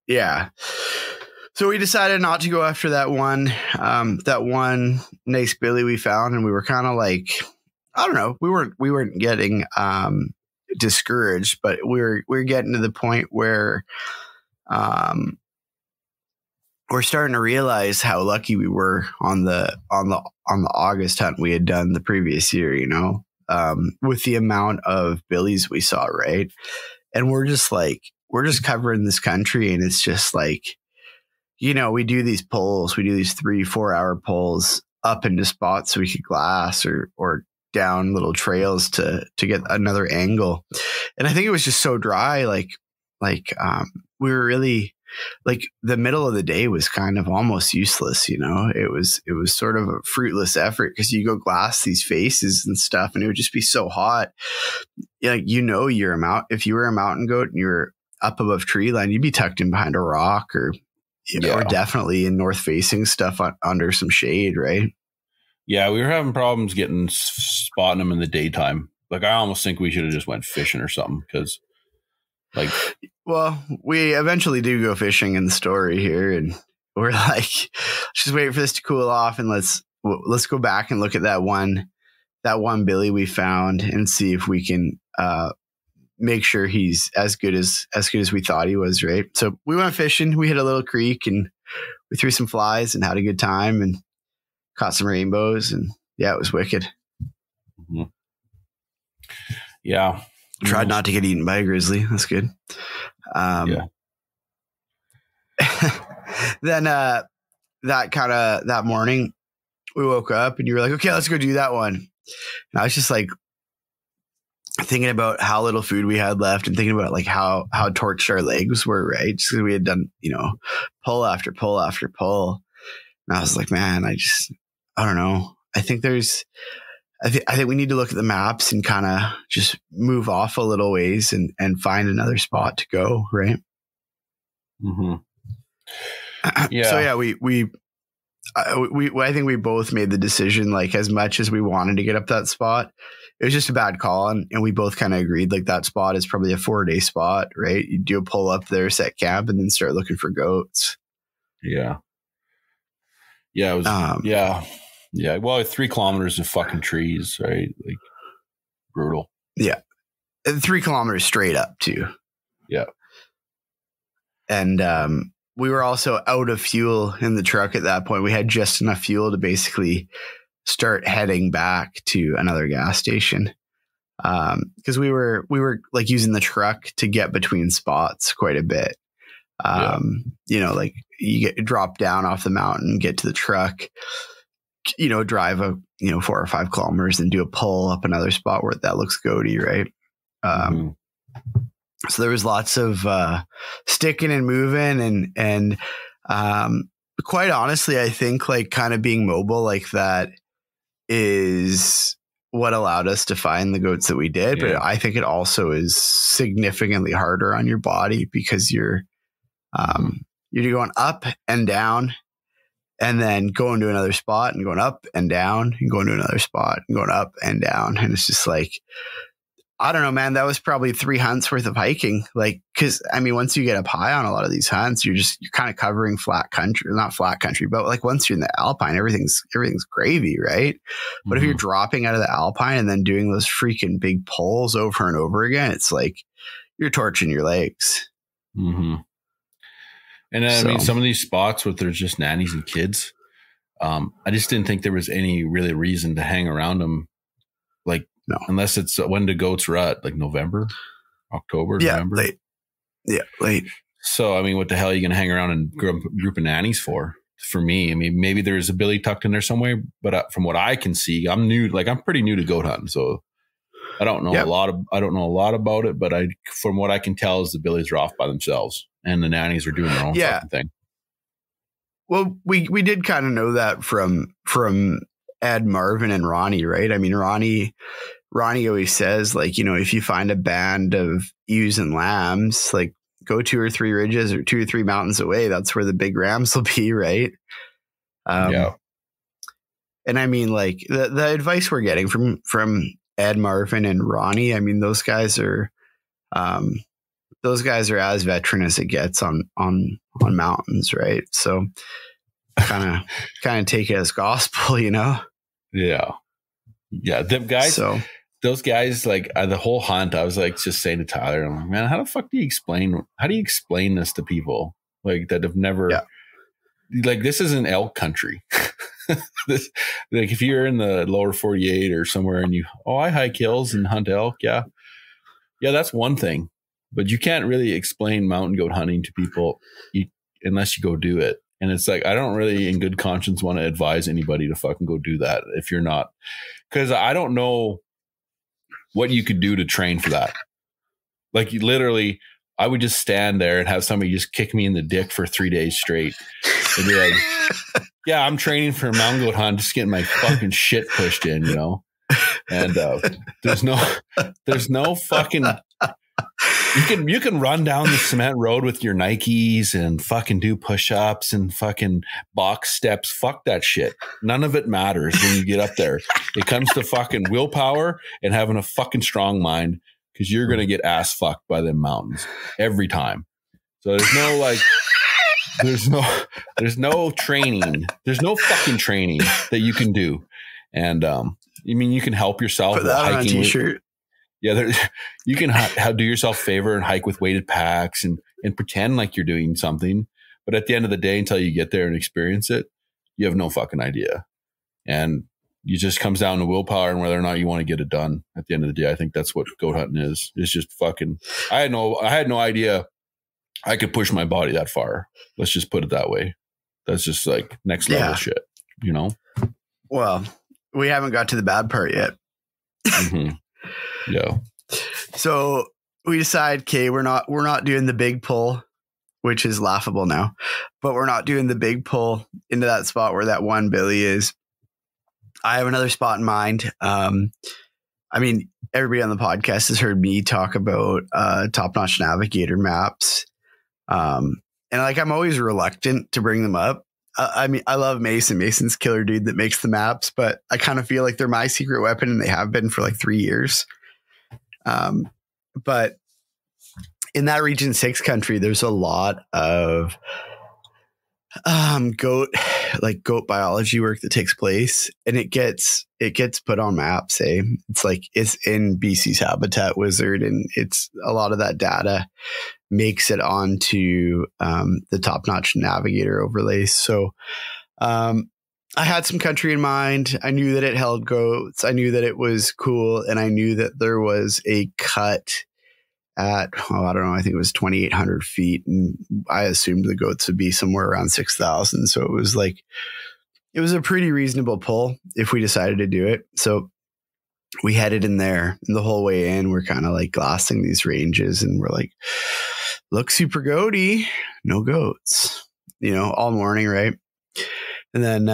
Yeah. So we decided not to go after that one nice billy we found, and we were kind of like, I don't know, we weren't getting discouraged, but we were getting to the point where we're starting to realize how lucky we were on the August hunt we had done the previous year, you know, with the amount of billies we saw, right? And we're just covering this country, and it's just like, you know, we do these 3-4 hour pulls up into spots so we could glass or down little trails to get another angle. And I think it was just so dry. Like we were really, like, the middle of the day was kind of almost useless. You know, it was sort of a fruitless effort because you go glass these faces and stuff, and it would just be so hot. Like, you know, if you were a mountain goat and you're up above tree line, you'd be tucked in behind a rock or, you know, or definitely in north facing stuff under some shade. Right. Yeah. We were having problems spotting them in the daytime. Like, I almost think we should have just went fishing or something. Cause like, well, we eventually do go fishing in the story here, and we're like, just wait for this to cool off. And let's go back and look at that one billy we found and see if we can, make sure he's as good as we thought he was. Right. So we went fishing, we hit a little creek, and we threw some flies and had a good time and caught some rainbows, and yeah, it was wicked. Mm-hmm. Yeah. Tried not to get eaten by a grizzly. That's good. Then, that morning we woke up and you were like, okay, let's go do that one. And I was just like, thinking about how little food we had left and thinking about like how torched our legs were, right? Just because we had done, you know, pull after pull after pull. And I was like, man, I don't know. I think we need to look at the maps and kind of just move off a little ways and find another spot to go. Right. Mm-hmm. Yeah. So yeah, I think we both made the decision, like, as much as we wanted to get up that spot, it was just a bad call. And we both kind of agreed, like, that spot is probably a 4-day spot, right? You do a pull up there, set camp, and then start looking for goats. Yeah. Yeah. It was, yeah. Yeah. Well, 3 kilometers of fucking trees, right? Like, brutal. Yeah. And 3 kilometers straight up too. Yeah. And, we were also out of fuel in the truck at that point. We had just enough fuel to basically start heading back to another gas station. Cause we were like using the truck to get between spots quite a bit. You know, like you drop down off the mountain, get to the truck, you know, drive 4 or 5 kilometers and do a pull up another spot where that looks goaty. Right. So there was lots of sticking and moving and quite honestly, I think like kind of being mobile like that is what allowed us to find the goats that we did. Yeah. But I think it also is significantly harder on your body because you're You're going up and down, and then going to another spot and going up and down and going to another spot and going up and down. And it's just like, I don't know, man, that was probably 3 hunts worth of hiking. Like, cause I mean, once you get up high on a lot of these hunts, you're kind of covering flat country, not flat country, but like once you're in the Alpine, everything's gravy. Right. But if you're dropping out of the Alpine and then doing those freaking big pulls over and over again, it's like you're torching your legs. Mm-hmm. And I mean, some of these spots where there's just nannies and kids, I just didn't think there was any really reason to hang around them. Like, no. Unless it's when the goats rut, like November, October, November. Late. Yeah, late. So, I mean, what the hell are you going to hang around and group of nannies for? For me, I mean, maybe there's a billy tucked in there somewhere, but from what I can see, I'm pretty new to goat hunting, so I don't know a lot about it. But from what I can tell, is the billies are off by themselves, and the nannies are doing their own fucking thing. Well, we did kind of know that from Ed, Marvin, and Ronnie, right? I mean, Ronnie always says, like, you know, if you find a band of ewes and lambs, like go 2 or 3 ridges or 2 or 3 mountains away. That's where the big rams will be, right? And I mean, like the advice we're getting from Ed, Marvin, and Ronnie, I mean, those guys are as veteran as it gets on mountains, right? So kind of take it as gospel, you know? Yeah. Them guys. So those guys, like the whole hunt, I was like just saying to Tyler, I'm like, man, how the fuck do you explain this to people like that have never, like, this isn't elk country. This, like, if you're in the lower 48 or somewhere and I hike hills and hunt elk. Yeah, that's one thing, but you can't really explain mountain goat hunting to people unless you go do it. And it's like, I don't really in good conscience want to advise anybody to fucking go do that if you're not, because I don't know what you could do to train for that. Like, you literally, I would just stand there and have somebody just kick me in the dick for 3 days straight and be like, yeah, I'm training for a mountain goat hunt, just getting my fucking shit pushed in, you know? And there's no fucking, you can run down the cement road with your Nikes and fucking do push-ups and fucking box steps. Fuck that shit. None of it matters when you get up there. It comes to fucking willpower and having a fucking strong mind, because you're going to get ass fucked by them mountains every time. So there's no training. There's no fucking training that you can do. And I mean, you can help yourself with hiking on a t-shirt. You can do yourself a favor and hike with weighted packs and pretend like you're doing something. But at the end of the day, until you get there and experience it, you have no fucking idea. And it just comes down to willpower and whether or not you want to get it done. At the end of the day, I think that's what goat hunting is. It's just fucking, I had no idea I could push my body that far. Let's just put it that way. That's just like next level shit, you know? Well, we haven't got to the bad part yet. Mm-hmm. Yeah. So we decide, okay, we're not doing the big pull, which is laughable now, but we're not doing the big pull into that spot where that one billy is. I have another spot in mind. I mean, everybody on the podcast has heard me talk about Top Notch Navigator maps. And like, I'm always reluctant to bring them up. I mean, I love Mason. Mason's killer dude that makes the maps, but I kind of feel like they're my secret weapon, and they have been for like 3 years. But in that Region 6 country, there's a lot of goat biology work that takes place, and it gets put on maps. It's like it's in BC's Habitat Wizard, and it's a lot of that data makes it onto the Top Notch Navigator overlay. So I had some country in mind. I knew that it held goats. I knew that it was cool, and I knew that there was a cut at, I don't know, I think it was 2,800 feet, and I assumed the goats would be somewhere around 6,000. So it was a pretty reasonable pull if we decided to do it. So we headed in there, and the whole way in, we're kind of like glassing these ranges, and we're like, look super goaty, no goats, you know, all morning, right? And then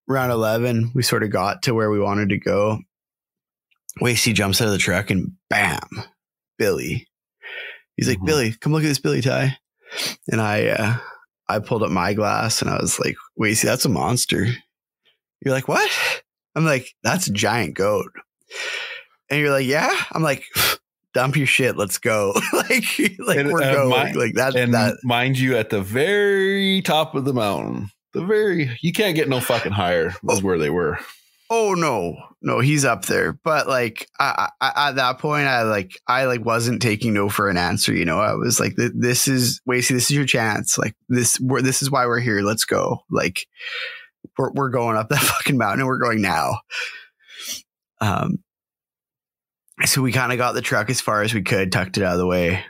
round 11, we sort of got to where we wanted to go. Wasty jumps out of the truck, and bam, Billy. He's like, Billy, come look at this Billy, Ty. And I pulled up my glass and I was like, wait, see, that's a monster. You're like, what? I'm like, that's a giant goat. And you're like, yeah. I'm like, dump your shit. Let's go. like and, we're going. Like that. And that. mind you, at the very top of the mountain, you can't get no fucking higher. Was where they were. Oh no, he's up there. But like, I at that point, I wasn't taking no for an answer. You know, I was like, this is your chance. Like this is why we're here. Let's go. Like, we're going up that fucking mountain and we're going now. So we kind of got the truck as far as we could, tucked it out of the way.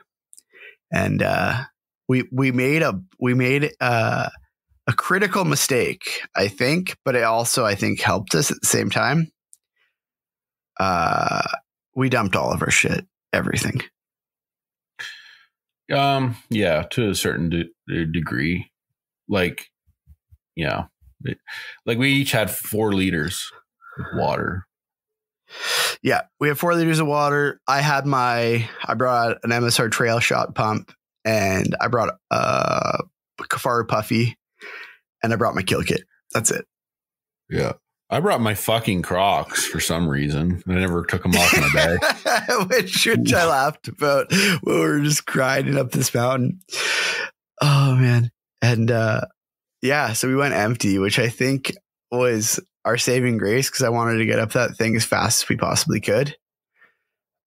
And, we made a critical mistake, I think, but it also, I think, helped us at the same time. We dumped all of our shit, everything. Yeah, to a certain degree. Like, yeah. Like we each had 4 liters of water. Yeah, we have 4 liters of water. I brought an MSR trail shot pump, and I brought a Kifaru puffy, and I brought my kill kit. That's it. Yeah. I brought my fucking Crocs for some reason. I never took them off my bag. which I laughed about when we were just grinding up this mountain. Oh, man. And yeah, so we went empty, which I think was our saving grace because I wanted to get up that thing as fast as we possibly could.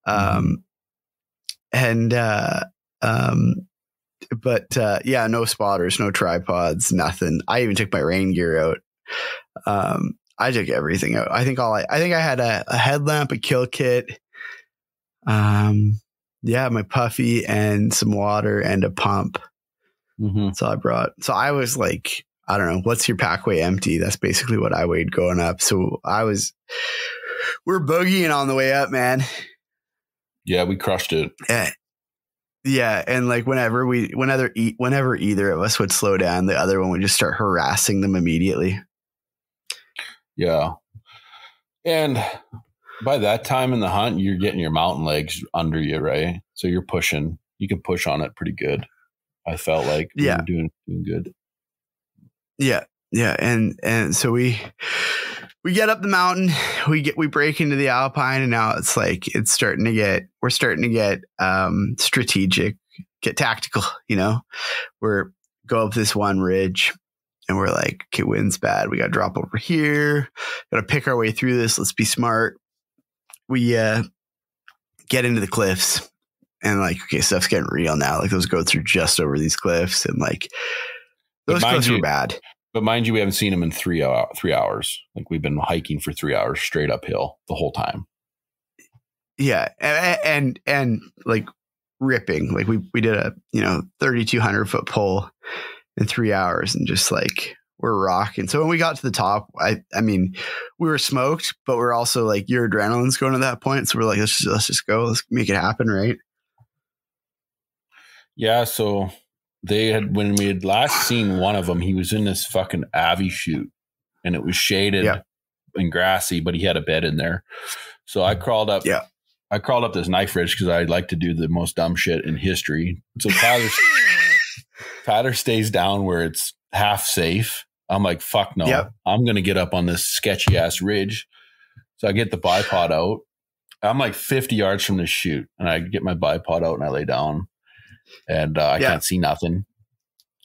But yeah, no spotters, no tripods, nothing. I even took my rain gear out. I took everything out. I think I had a headlamp, a kill kit. Yeah, my puffy and some water and a pump. So I brought, so I was like, I don't know, what's your pack weigh empty? That's basically what I weighed going up. So we're boogieing on the way up, man. Yeah, we crushed it. Yeah. And like whenever either of us would slow down, the other one would just start harassing them immediately. Yeah. And by that time in the hunt, you're getting your mountain legs under you, right? So you can push on it pretty good. I felt like we were doing good. Yeah. Yeah. And so we get up the mountain, we break into the Alpine, and now it's like, we're starting to get strategic, get tactical, you know, go up this one ridge and we're like, okay, wind's bad. We got to drop over here. Got to pick our way through this. Let's be smart. We get into the cliffs and like, okay, stuff's getting real now. Like those go through just over these cliffs, and like those cliffs were bad. But mind you, we haven't seen them in 3 hours. Like we've been hiking for 3 hours straight uphill the whole time. Yeah. And like ripping, like we did a, 3,200 foot pull in 3 hours, and just like we're rocking. So when we got to the top, I mean, we were smoked, but we're also like, your adrenaline's going at that point. So we're like, let's just go, let's make it happen. Right. Yeah. So when we had last seen one of them, he was in this fucking Avi chute, and it was shaded and grassy, but he had a bed in there. So I crawled up. Yeah. I crawled up this knife ridge because I like to do the most dumb shit in history. So Tyler stays down where it's half safe. I'm like, fuck no. Yep. I'm going to get up on this sketchy ass ridge. So I get the bipod out. I'm like 50 yards from the chute, and I get my bipod out and I lay down, and I can't see nothing.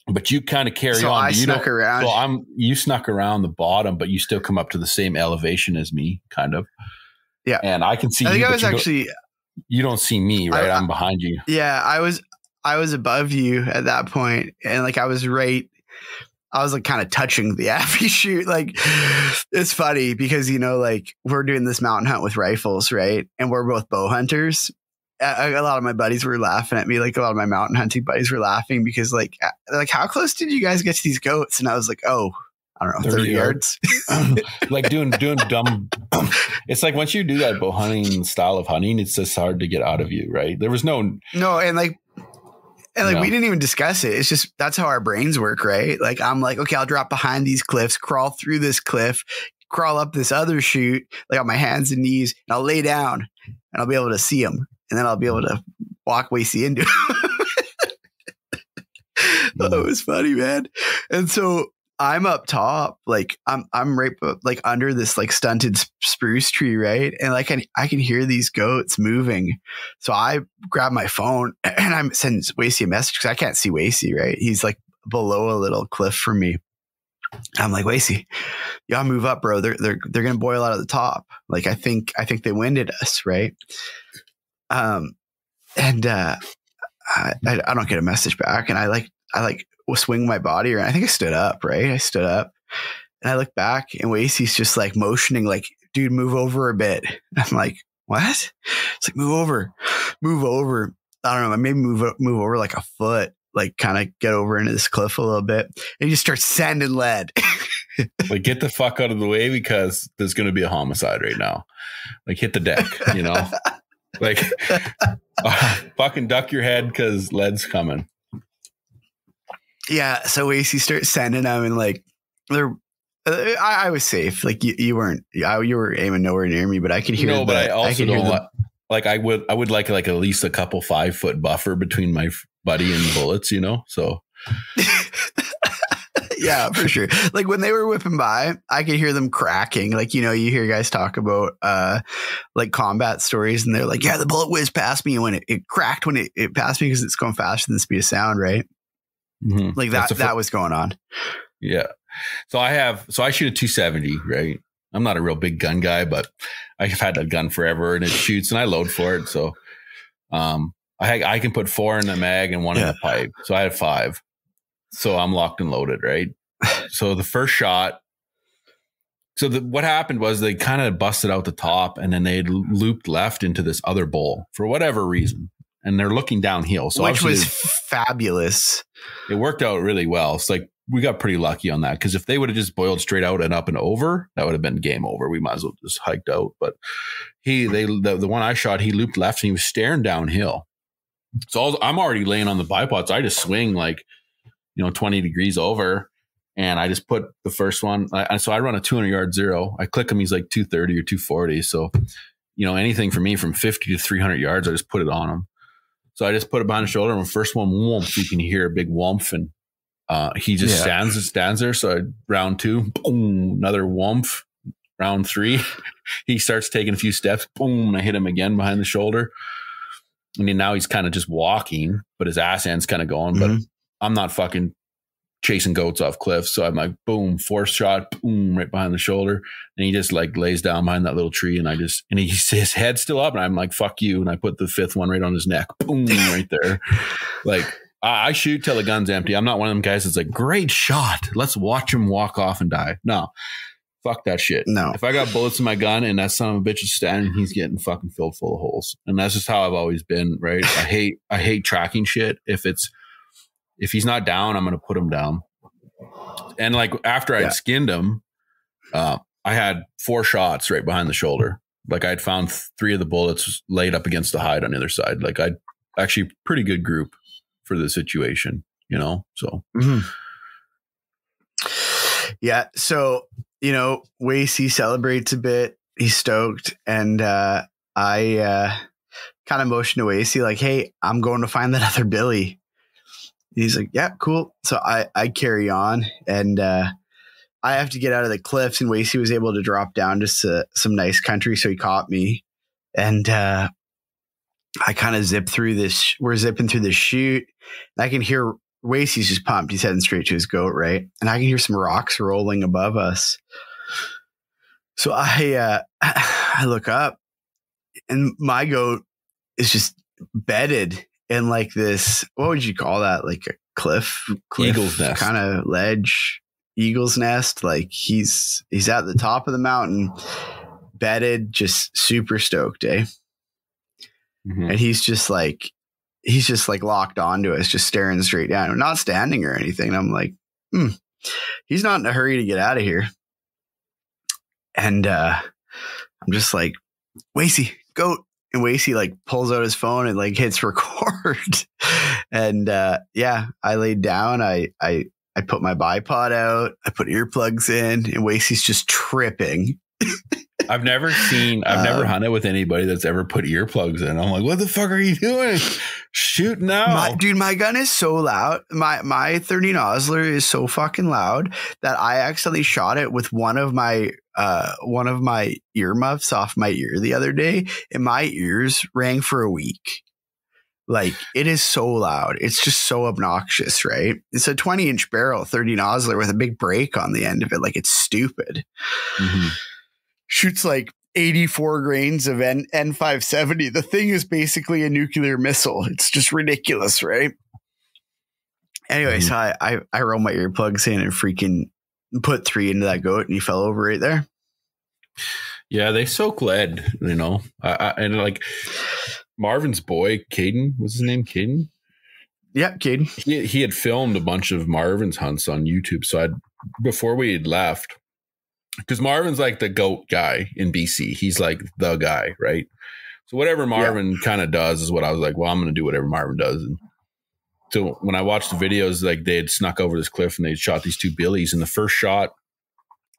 But you kind of carry on. I snuck around. So you snuck around the bottom, but you still come up to the same elevation as me, kind of. Yeah. And I can see you. I think you don't see me, right? I'm behind you. Yeah, I was above you at that point, and like I was like kind of touching the Abbey chute. Like it's funny because, like we're doing this mountain hunt with rifles, right? And we're both bow hunters. A lot of my buddies were laughing at me. Like a lot of my mountain hunting buddies were laughing because like how close did you guys get to these goats? And I was like, oh, I don't know, 30 yards. Like doing dumb. It's like once you do that bow hunting style of hunting, it's just hard to get out of you, right? There was no, and we didn't even discuss it. It's just, that's how our brains work, right? Like, I'm like, okay, I'll drop behind these cliffs, crawl through this cliff, crawl up this other chute, like on my hands and knees, and I'll lay down and I'll be able to see them. And then I'll be able to walk way see into it. It was funny, man. And so I'm up top, like I'm right like under this like stunted spruce tree, right? And like I can hear these goats moving. So I grab my phone and I'm sending Wasey a message because I can't see Wasey, right? He's like below a little cliff from me. I'm like, Wasey, you gotta move up, bro. They're gonna boil out at the top. Like I think they winded us, right? And I don't get a message back, and I swing my body around. I think I stood up, right? I stood up and I look back and Wasey's just like motioning, like, dude, move over a bit. I'm like, what? It's like, move over. I don't know. Maybe move over like a foot, like kind of get over into this cliff a little bit. And he just starts sending lead. Like, get the fuck out of the way because there's going to be a homicide right now. Like, hit the deck, you know? Like, fucking duck your head because lead's coming. Yeah, so Wasey starts sending them, and like I was safe. Like you weren't. You were aiming nowhere near me, but I could hear. No, but I also don't like. I would like at least a couple 5-foot buffer between my buddy and bullets. You know, so. Yeah, for sure. Like when they were whipping by, I could hear them cracking. Like, you know, you hear guys talk about like combat stories, and they're like, yeah, the bullet whizzed past me, and when it cracked when it passed me because it's going faster than the speed of sound, right? Mm-hmm. Like that was going on. Yeah. So I shoot a 270, right? I'm not a real big gun guy, but I've had a gun forever and it shoots and I load for it. So I can put 4 in the mag and 1 in the pipe. So I had 5. So I'm locked and loaded, right? So the first shot. So what happened was they kind of busted out the top and then they looped left into this other bowl for whatever reason. And they're looking downhill. So which was fabulous. It worked out really well. It's like we got pretty lucky on that because if they would have just boiled straight out and up and over, that would have been game over. We might as well just hiked out. But the one I shot, he looped left and he was staring downhill. So I'm already laying on the bipods. I just swing 20 degrees over, and I just put the first one. So I run a 200-yard zero. I click him. He's like 230 or 240. So anything for me from 50 to 300 yards, I just put it on him. So I just put it behind the shoulder, and the first one, whoomp, you can hear a big whoomp, and he just stands there. So round 2, boom, another whoomp. Round 3, he starts taking a few steps, boom, and I hit him again behind the shoulder. I mean, now he's kind of just walking, but his ass end's kind of going. Mm-hmm. But I'm not fucking chasing goats off cliffs. So I'm like, boom, 4th shot, boom, right behind the shoulder. And he just like lays down behind that little tree. And his head's still up. And I'm like, fuck you. And I put the 5th one right on his neck. Boom, right there. Like, I shoot till the gun's empty. I'm not one of them guys that's like, great shot. Let's watch him walk off and die. No, fuck that shit. No. If I got bullets in my gun and that son of a bitch is standing, he's getting fucking filled full of holes. And that's just how I've always been, right? I hate tracking shit. If he's not down, I'm going to put him down. And like after I'd skinned him, I had 4 shots right behind the shoulder. Like I'd found 3 of the bullets laid up against the hide on the other side. Like I'd actually pretty good group for the situation, so. Mm-hmm. Yeah. So, Wasey celebrates a bit. He's stoked. And I kind of motioned to Wasey like, hey, I'm going to find that other Billy. He's like, yeah, cool. So I carry on, and I have to get out of the cliffs, and Wasey was able to drop down to some nice country. So he caught me, and I kind of zip through this. We're zipping through this chute, and I can hear Wasey's just pumped. He's heading straight to his goat, right? And I can hear some rocks rolling above us. So I look up, and my goat is just bedded in like this, what would you call that? Like a cliff eagle's nest kind of ledge, eagle's nest. Like he's at the top of the mountain, bedded, just super stoked, eh? Mm-hmm. And he's just like locked onto us, just staring straight down. I'm not standing or anything. And I'm like, he's not in a hurry to get out of here. And I'm just like, Wasey, goat. And Wasey like pulls out his phone and like hits record. And I laid down. I put my bipod out. I put earplugs in, and Wasey's just tripping. I've never hunted with anybody that's ever put earplugs in. I'm like, what the fuck are you doing? Shoot now. My gun is so loud. My 30 Nosler is so fucking loud that I accidentally shot it with one of my earmuffs off my ear the other day, and my ears rang for a week. Like, it is so loud. It's just so obnoxious, right? It's a 20-inch barrel, 30 Nosler with a big break on the end of it. Like, it's stupid. Mm-hmm. Shoots like 84 grains of N570. The thing is basically a nuclear missile. It's just ridiculous, right? Anyway, so I rolled my earplugs in and freaking put 3 into that goat, and he fell over right there. Yeah, they soak lead, you know. And like Marvin's boy, Caden, what's his name? Caden? Yeah, Caden. He had filmed a bunch of Marvin's hunts on YouTube. So before we had left, because Marvin's like the goat guy in BC. He's like the guy, right? So whatever Marvin kind of does is what I was like, well, I'm going to do whatever Marvin does. And so when I watched the videos, like they had snuck over this cliff and they shot these 2 billies. And the first shot,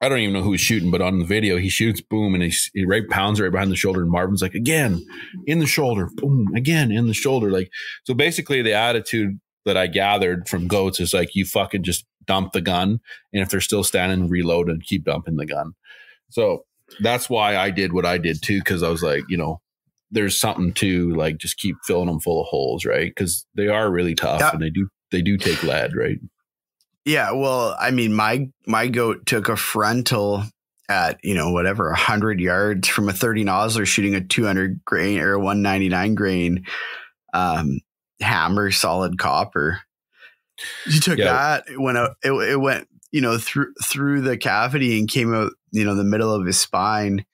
I don't even know who was shooting, but on the video, he shoots, boom, and he right pounds right behind the shoulder. And Marvin's like, again, in the shoulder, boom, again, in the shoulder. Like, so basically the attitude that I gathered from goats is like, you fucking just dump the gun. And if they're still standing, reload and keep dumping the gun. So that's why I did what I did too. Cause I was like, you know, there's something to like, just keep filling them full of holes. Right. Cause they are really tough and they do take lead. Right. Yeah, well, I mean, my goat took a frontal at, you know, whatever, 100 yards from a 30 Nosler shooting a 200 grain or a 199 grain hammer solid copper. He took that, it went, you know, through the cavity and came out, you know, the middle of his spine,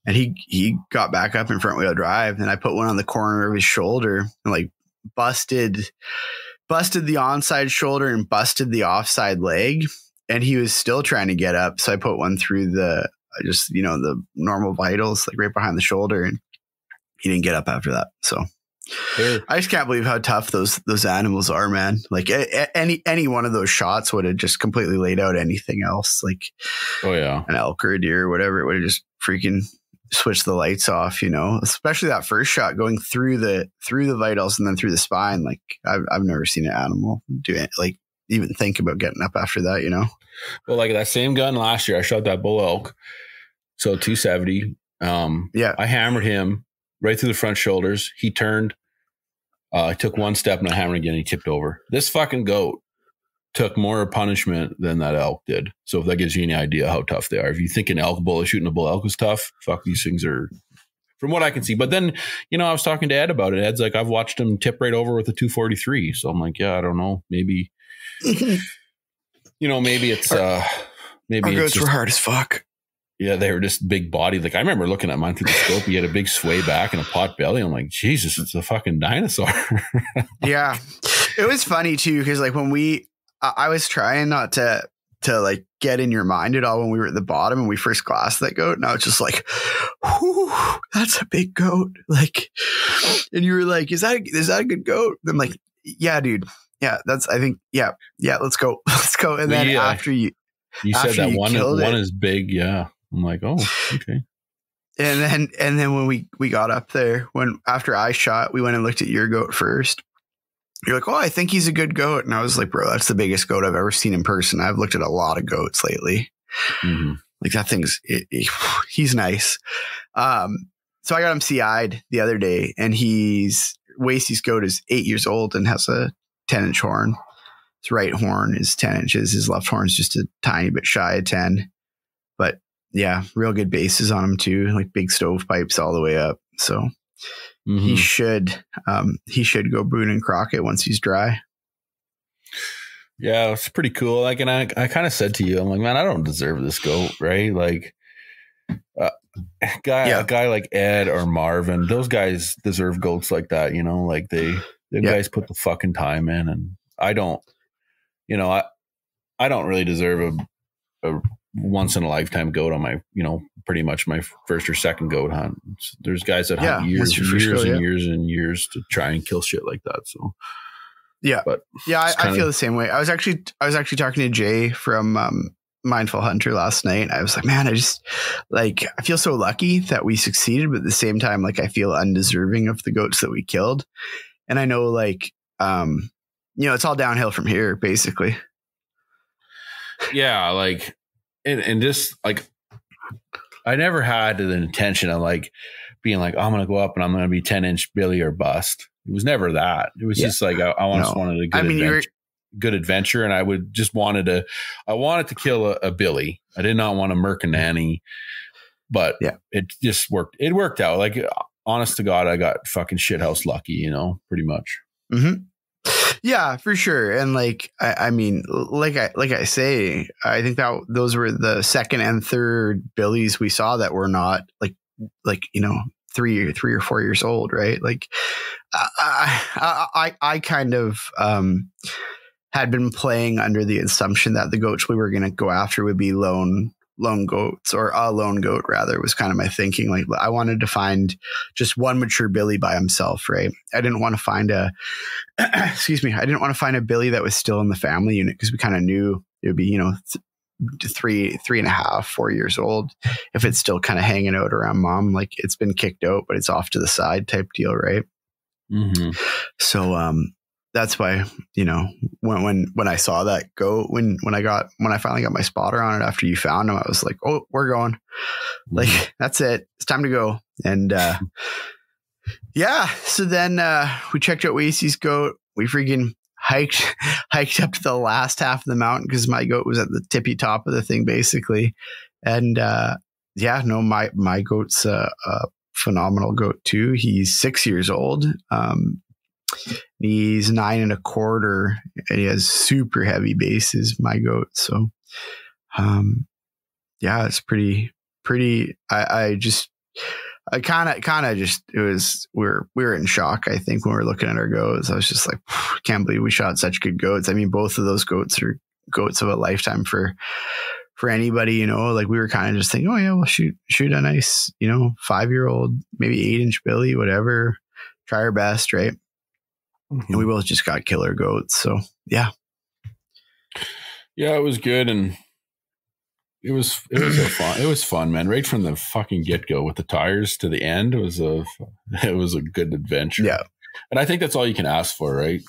and he got back up in front wheel drive, and I put one on the corner of his shoulder and like busted the onside shoulder and busted the offside leg, and he was still trying to get up. So I put one through the normal vitals, like right behind the shoulder, and he didn't get up after that. So I just can't believe how tough those animals are, man. Like any one of those shots would have just completely laid out anything else. Like, an elk or a deer or whatever, it would have just freaking switch the lights off, you know, especially that first shot going through the vitals and then through the spine. Like I've never seen an animal do it, like even think about getting up after that, you know? Well, like that same gun last year, I shot that bull elk. So 270. I hammered him right through the front shoulders. He turned, I took one step and I hammered again. And he tipped over. This fucking goat took more punishment than that elk did. So if that gives you any idea how tough they are, if you think an elk bull shooting a bull elk is tough, fuck, these things are, from what I can see. But then, you know, I was talking to Ed about it. Ed's like, I've watched him tip right over with a 243. So I'm like, yeah, I don't know. Maybe, you know, maybe it's, maybe our goats just, were hard as fuck. Yeah, they were just big body. Like I remember looking at mine through the scope. He had a big sway back and a pot belly. I'm like, Jesus, it's a fucking dinosaur. Yeah. It was funny too, because like when I was trying not to like get in your mind at all when we were at the bottom and we first glassed that goat. And I was just like, whew, that's a big goat. Like, and you were like, is that a good goat? I'm like, yeah, dude. Yeah, I think, yeah, let's go. Let's go. And then after you said that one is big. Yeah. I'm like, oh, okay. And then when we got up there, after I shot, we went and looked at your goat first. You're like, oh, I think he's a good goat. And I was like, bro, that's the biggest goat I've ever seen in person. I've looked at a lot of goats lately. Mm-hmm. Like that thing's, he's nice. So I got him CI'd the other day, and Wasey's goat is 8 years old and has a 10-inch horn. His right horn is 10 inches. His left horn is just a tiny bit shy of 10. But yeah, real good bases on him too, like big stovepipes all the way up. So he should go Boone and Crockett once he's dry. Yeah, it's pretty cool. Like, and I kind of said to you, I'm like, man, I don't deserve this goat, right? Like, a guy like Ed or Marvin, those guys deserve goats like that, you know, like the guys put the fucking time in, and I don't, you know, I don't really deserve a once in a lifetime goat on my, you know, pretty much my first or second goat hunt. There's guys that hunt years and years to try and kill shit like that. So I feel the same way. I was actually talking to Jay from Mindful Hunter last night. I was like, man, I feel so lucky that we succeeded, but at the same time, like I feel undeserving of the goats that we killed. And I know it's all downhill from here, basically. Yeah. Like, and just like, I never had the intention of like being like, oh, I'm going to go up and I'm going to be 10-inch Billy or bust. It was never that. It was just like, I wanted a good adventure. And I wanted to kill a Billy. I did not want to murk a nanny, but it just worked. It worked out. Like, honest to God, I got fucking shithouse lucky, pretty much. Mm-hmm. Yeah, for sure. And like, I mean, like I say, I think that those were the second and third Billies we saw that were not like 3 or 4 years old. Right. Like I kind of, had been playing under the assumption that the goats we were going to go after would be lone goats, or a lone goat rather, was kind of my thinking. Like I wanted to find just one mature Billy by himself. Right. I didn't want to find I didn't want to find a Billy that was still in the family unit, because we kind of knew it would be, 3.5, 4 years old. If it's still kind of hanging out around mom, like it's been kicked out, but it's off to the side type deal. Right. Mm-hmm. So, that's why, when I saw that goat, when I finally got my spotter on it after you found him, I was like, oh, we're going. Like, that's it. It's time to go. And, so then, we checked out Wasey's goat. We freaking hiked up to the last half of the mountain, because my goat was at the tippy top of the thing, basically. And, my goat's a phenomenal goat too. He's 6 years old. He's 9 1/4, and he has super heavy bases, my goat. So, it's pretty, we were in shock. I think when we were looking at our goats, I was just like, can't believe we shot such good goats. I mean, both of those goats are goats of a lifetime for anybody, like we were kind of just thinking, oh yeah, we'll shoot a nice, 5-year-old, maybe 8-inch Billy, whatever, try our best. Right. And we both just got killer goats. So yeah. Yeah, it was good. And it was fun, man. Right from the fucking get go with the tires to the end, it was a good adventure. Yeah. And I think that's all you can ask for. Right.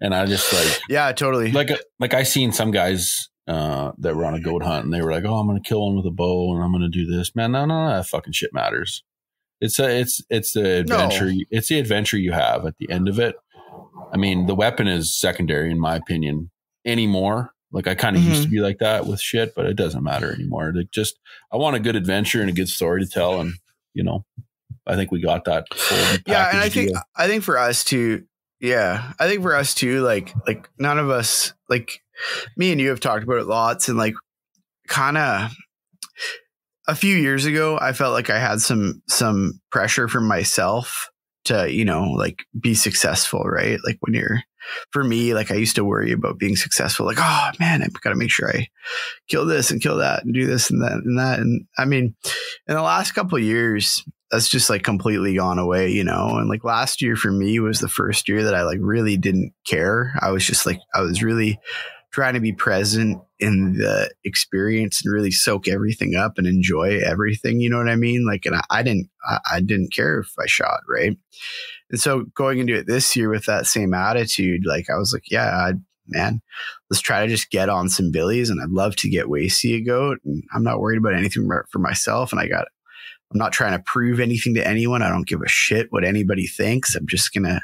And I just like, yeah, totally. Like I seen some guys, that were on a goat hunt, and they were like, oh, I'm going to kill one with a bow and I'm going to do this, man. No, that fucking shit matters. It's the adventure. No. It's the adventure you have at the end of it. I mean, the weapon is secondary in my opinion anymore. Like I kind of used to be like that with shit, but it doesn't matter anymore. Like I want a good adventure and a good story to tell. And, I think we got that. Yeah. And I think for us too, like none of us, like me and you have talked about it lots, and like kind of a few years ago, I felt like I had some pressure from myself to, like be successful, right? Like for me, like I used to worry about being successful. Like, oh man, I've got to make sure I kill this and kill that and do this and that and that. And I mean, in the last couple of years, that's just like completely gone away, and like last year for me was the first year that I like really didn't care. I was just like, I was really trying to be present in the experience and really soak everything up and enjoy everything. You know what I mean? Like, and I didn't care if I shot. Right. And so going into it this year with that same attitude, like I was like, yeah, man, let's try to just get on some Billies, and I'd love to get Wasey a goat, and I'm not worried about anything for myself. And I'm not trying to prove anything to anyone. I don't give a shit what anybody thinks. I'm just going to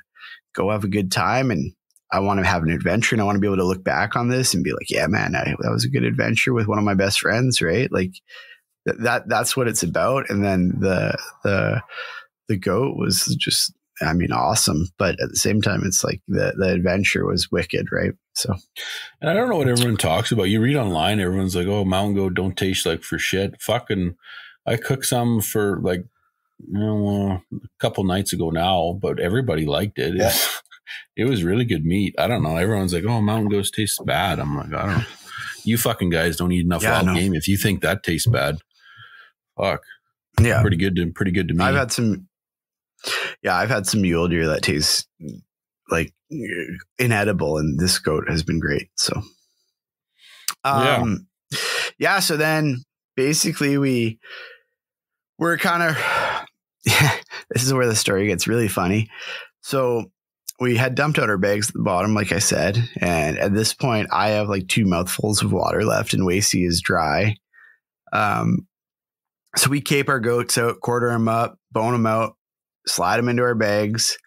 go have a good time, and I want to have an adventure, and I want to be able to look back on this and be like, yeah, man, that was a good adventure with one of my best friends. Right. Like that's what it's about. And then the goat was just, I mean, awesome. But at the same time, it's like the adventure was wicked. Right. So, and I don't know what everyone talks about. You read online, everyone's like, oh, mountain goat don't taste like for shit. Fucking, I cooked some for like, a couple nights ago now, but everybody liked it. Yeah. It was really good meat. I don't know. Everyone's like, oh, mountain goat tastes bad. I'm like, I don't know. You fucking guys don't eat enough wild game. If you think that tastes bad, fuck. Yeah. Pretty good to me. I've had some mule deer that tastes like inedible, and this goat has been great. So, yeah. So then basically we're kind of, this is where the story gets really funny. So we had dumped out our bags at the bottom, like I said. And at this point I have like 2 mouthfuls of water left and Wasey is dry. So we cape our goats out, quarter them up, bone them out, slide them into our bags.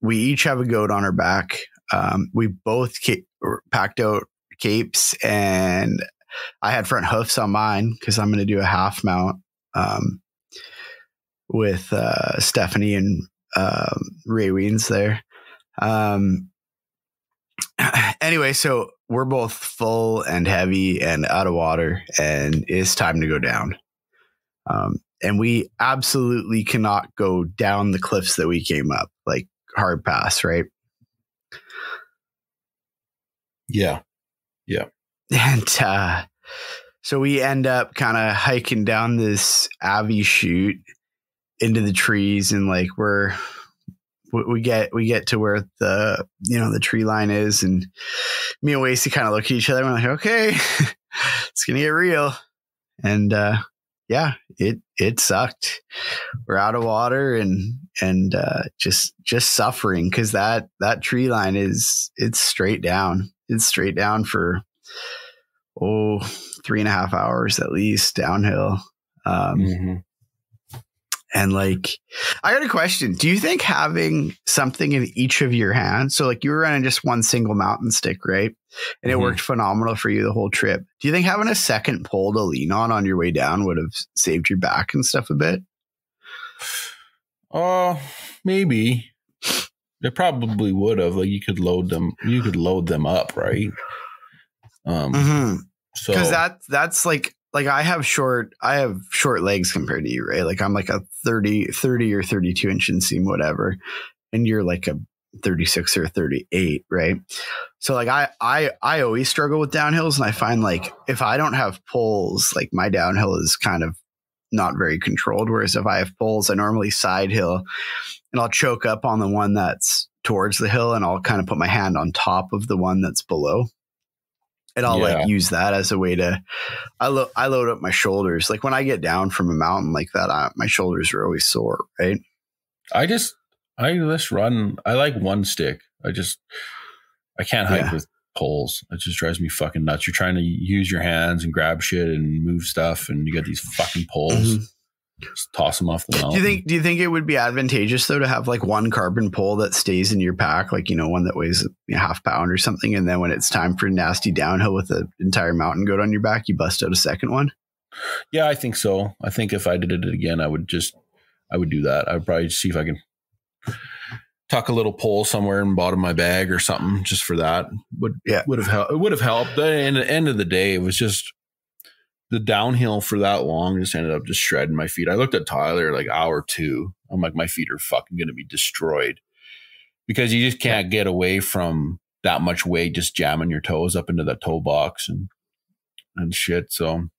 We each have a goat on our back. We both packed out capes, and I had front hoofs on mine because I'm going to do a half mount with Stephanie and Ray Weens there. Anyway, so we're both full and heavy and out of water, and it's time to go down. And we absolutely cannot go down the cliffs that we came up, like hard pass, right? Yeah. Yeah. And so we end up kind of hiking down this Abbey chute into the trees, and like we get to where the the tree line is, and me and Wasey kind of look at each other and we're like, okay, it's gonna get real. And yeah, it sucked. We're out of water and just suffering because that tree line it's straight down. It's straight down for 3.5 hours at least downhill. And like, I got a question. Do you think having something in each of your hands, so like you were running just one single mountain stick, right? And it worked phenomenal for you the whole trip. Do you think having a second pole to lean on your way down would have saved your back and stuff a bit? Maybe. It probably would have. Like you could load them up, right? So because that's like I have short legs compared to you, right? Like I'm like a 30 or 32 inch inseam, whatever. And you're like a 36 or 38, right? So like I always struggle with downhills, and I find like if I don't have poles, like my downhill is kind of not very controlled. Whereas if I have poles, I normally side hill, and I'll choke up on the one that's towards the hill, and I'll kind of put my hand on top of the one that's below. And I'll like use that as a way to, I load up my shoulders. Like when I get down from a mountain like that, my shoulders are always sore, right? I just run. I like one stick. I can't hike with poles. It just drives me fucking nuts. You're trying to use your hands and grab shit and move stuff, and you got these fucking poles. Just toss them off the mountain. Do you think it would be advantageous though to have like one carbon pole that stays in your pack, like one that weighs a half pound or something, and then when it's time for nasty downhill with the entire mountain goat on your back, you bust out a second one? Yeah, I think so. I think if I did it again, I would do that. I would probably see if I can tuck a little pole somewhere in the bottom of my bag or something just for that. Would have helped. It would have helped. And at the end of the day, it was just the downhill for that long just ended up just shredding my feet. I looked at Tyler like hour 2. I'm like, my feet are fucking going to be destroyed because you just can't get away from that much weight, just jamming your toes up into that toe box and shit. So,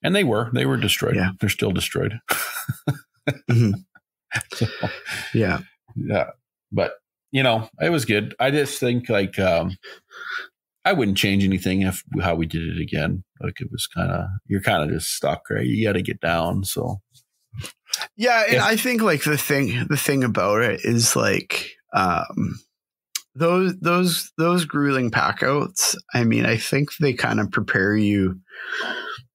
and they were destroyed. Yeah. They're still destroyed. So, yeah. But it was good. I just think like, I wouldn't change anything how we did it again. Like it was you're kind of just stuck, right? You got to get down. So yeah. And I think like the thing about it is like, those grueling pack outs. I mean, I think they kind of prepare you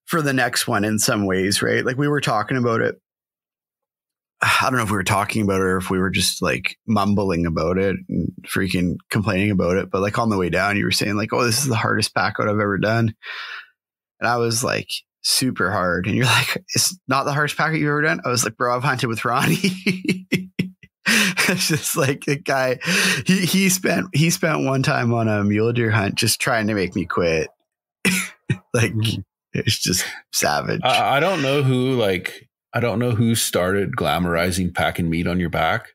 for the next one in some ways, right? Like we were talking about it. I don't know if we were talking about it or if we were just like mumbling about it and freaking complaining about it. But like on the way down, you were saying like, oh, this is the hardest pack out I've ever done. And I was like, super hard. And you're like, it's not the hardest pack out you've ever done. I was like, bro, I've hunted with Ronnie. It's just like a guy, he spent one time on a mule deer hunt just trying to make me quit. Like it's just savage. I don't know who started glamorizing packing meat on your back.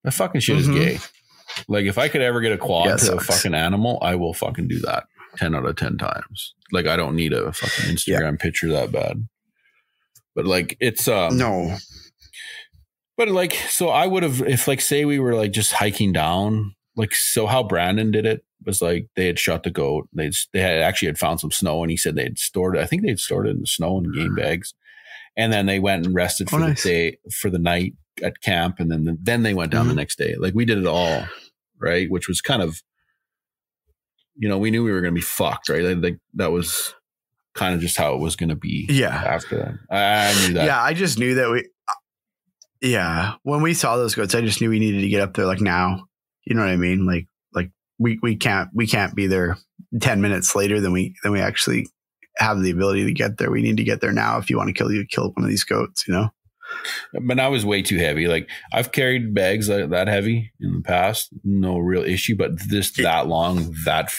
That fucking shit is gay. Like if I could ever get a quad to a fucking animal, I will fucking do that 10 out of 10 times. Like I don't need a fucking Instagram picture that bad. But like it's no. But like so I would have if like say we were like just hiking down, like so how Brandon did it, was like they had shot the goat. They had found some snow, and he said they had stored it. I think they'd stored it in the snow in game bags, and then they went and rested for the day, for the night at camp, and then they went down the next day. Like we did it all, right? Which was kind of, we knew we were going to be fucked, right? Like that was kind of just how it was going to be. Yeah. After that, I knew that. Yeah, I just knew that when we saw those goats, I just knew we needed to get up there like now. You know what I mean? Like we can't be there 10 minutes later than we actually have the ability to get there. We need to get there now if you want to kill one of these goats, But I was way too heavy. Like I've carried bags that heavy in the past, no real issue. But that long, that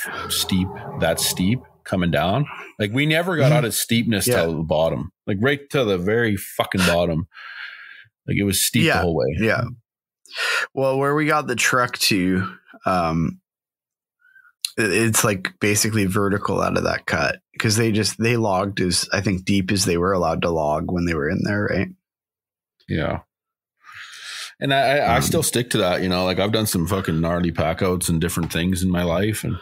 steep coming down, like we never got out of steepness till the bottom, like right to the very fucking bottom. Like it was steep the whole way. Yeah. Well, where we got the truck to, it's like basically vertical out of that cut because they logged as I think deep as they were allowed to log when they were in there, right? Yeah. And I still stick to that, like I've done some fucking gnarly pack outs and different things in my life. And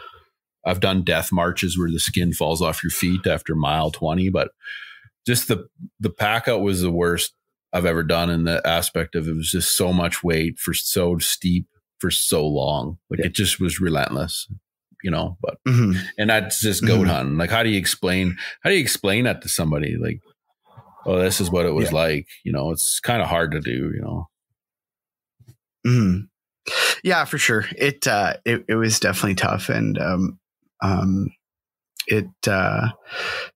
I've done death marches where the skin falls off your feet after mile 20, but just the pack out was the worst I've ever done in the aspect of it was just so much weight for so steep for so long. Like it just was relentless, but, and that's just goat hunting. Like, how do you explain that to somebody? Like, oh, this is what it was like, it's kind of hard to do, Yeah, for sure. It was definitely tough. And,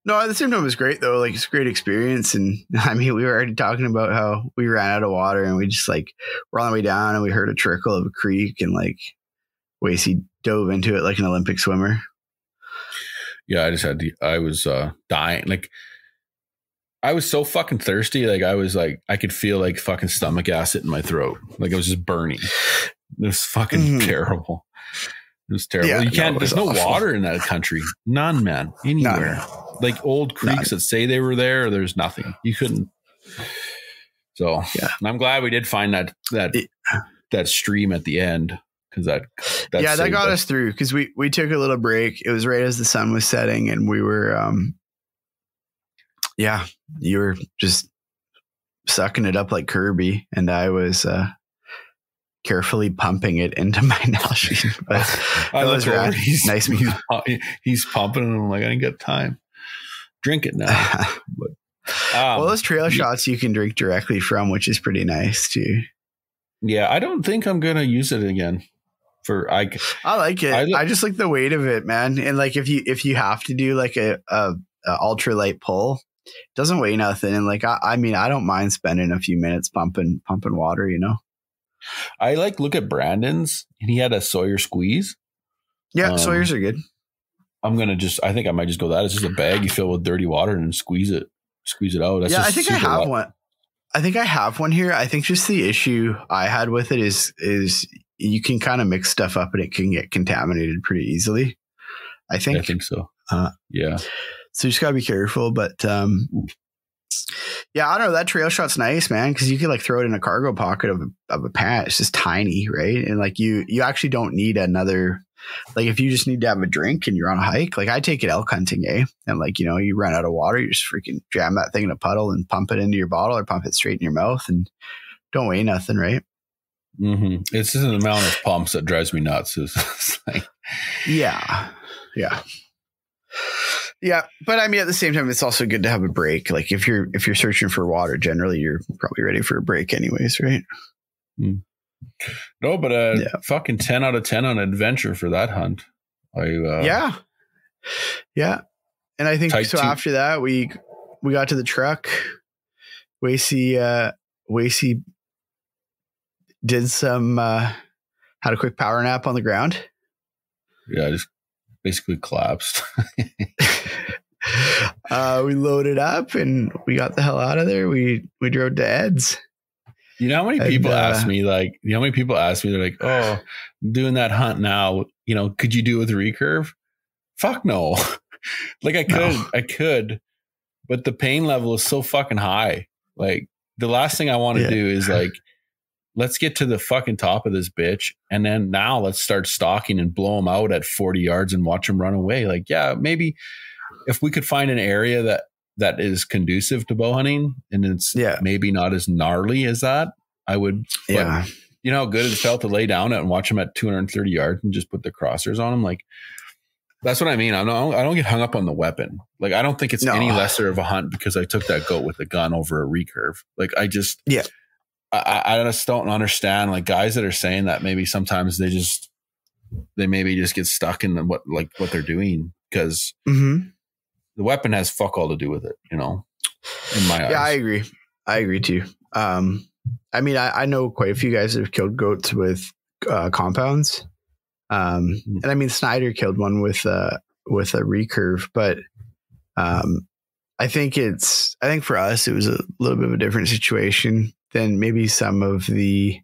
no, at the same time, it was great though. Like it's a great experience. And I mean, we were already talking about how we ran out of water and we just like were on the way down and we heard a trickle of a creek and like Wasey dove into it like an Olympic swimmer. Yeah. I was dying. Like I was so fucking thirsty. Like I was like, I could feel like fucking stomach acid in my throat. Like I was just burning. It was fucking terrible. It was terrible. Yeah, you can't. There's no awful. Water in that country. None, man. Anywhere. None. Like old creeks that say they were there. There's nothing. You couldn't. So and I'm glad we did find that stream at the end because that got us through because we took a little break. It was right as the sun was setting, and we were you were just sucking it up like Kirby, and I was carefully pumping it into my nostril. But I look over, nice. He's pumping, and I'm like, I ain't got time. Drink it now. But, well, those trail shots you can drink directly from, which is pretty nice too. Yeah, I don't think I'm gonna use it again. I like it. I just like the weight of it, man. And like if you have to do like a ultralight pull, it doesn't weigh nothing. And like I mean, I don't mind spending a few minutes pumping water, I look at Brandon's and he had a Sawyer squeeze. Yeah, Sawyer's are good. I think I might just go that. It's just a bag you fill with dirty water and squeeze it out. That's I think I have one. I think I have one here. I think just the issue I had with it is you can kind of mix stuff up and it can get contaminated pretty easily. I think so. Yeah. So you just gotta be careful, but yeah, I don't know. That trail shot's nice, man, because you can like throw it in a cargo pocket of a pant. It's just tiny, right? And like you actually don't need another. Like if you just need to have a drink and you're on a hike, like I take it elk hunting, and like you run out of water, you just freaking jam that thing in a puddle and pump it into your bottle or pump it straight in your mouth, and don't weigh nothing, right? Mm-hmm. It's just an amount of pumps that drives me nuts. It's like, yeah. But I mean, at the same time, it's also good to have a break. Like if you're searching for water, generally you're probably ready for a break anyways, right? No, but fucking 10 out of 10 on adventure for that hunt. Yeah. And I think so. After that, we got to the truck. Wasey did some had a quick power nap on the ground. Yeah, just basically collapsed. We loaded up and we got the hell out of there. We drove to Ed's. You know how many people ask me, like, they're like, oh, I'm doing that hunt now. Could you do it with a recurve? Fuck no. Like I could, but the pain level is so fucking high. Like the last thing I want to do is like let's get to the fucking top of this bitch. And then now let's start stalking and blow them out at 40 yards and watch them run away. Like, yeah, maybe if we could find an area that is conducive to bow hunting and it's maybe not as gnarly as that, I would. Yeah. But you know how good it felt to lay down it and watch them at 230 yards and just put the crosshairs on them. Like, that's what I mean. I don't get hung up on the weapon. Like, I don't think it's any lesser of a hunt because I took that goat with a gun over a recurve. Like, I just don't understand, like, guys that are saying that maybe sometimes they maybe just get stuck in what they're doing because the weapon has fuck all to do with it, you know, in my eyes. Yeah, I agree too. I mean, I know quite a few guys that have killed goats with compounds. And I mean, Snyder killed one with a recurve, but I think for us, it was a little bit of a different situation than maybe some of the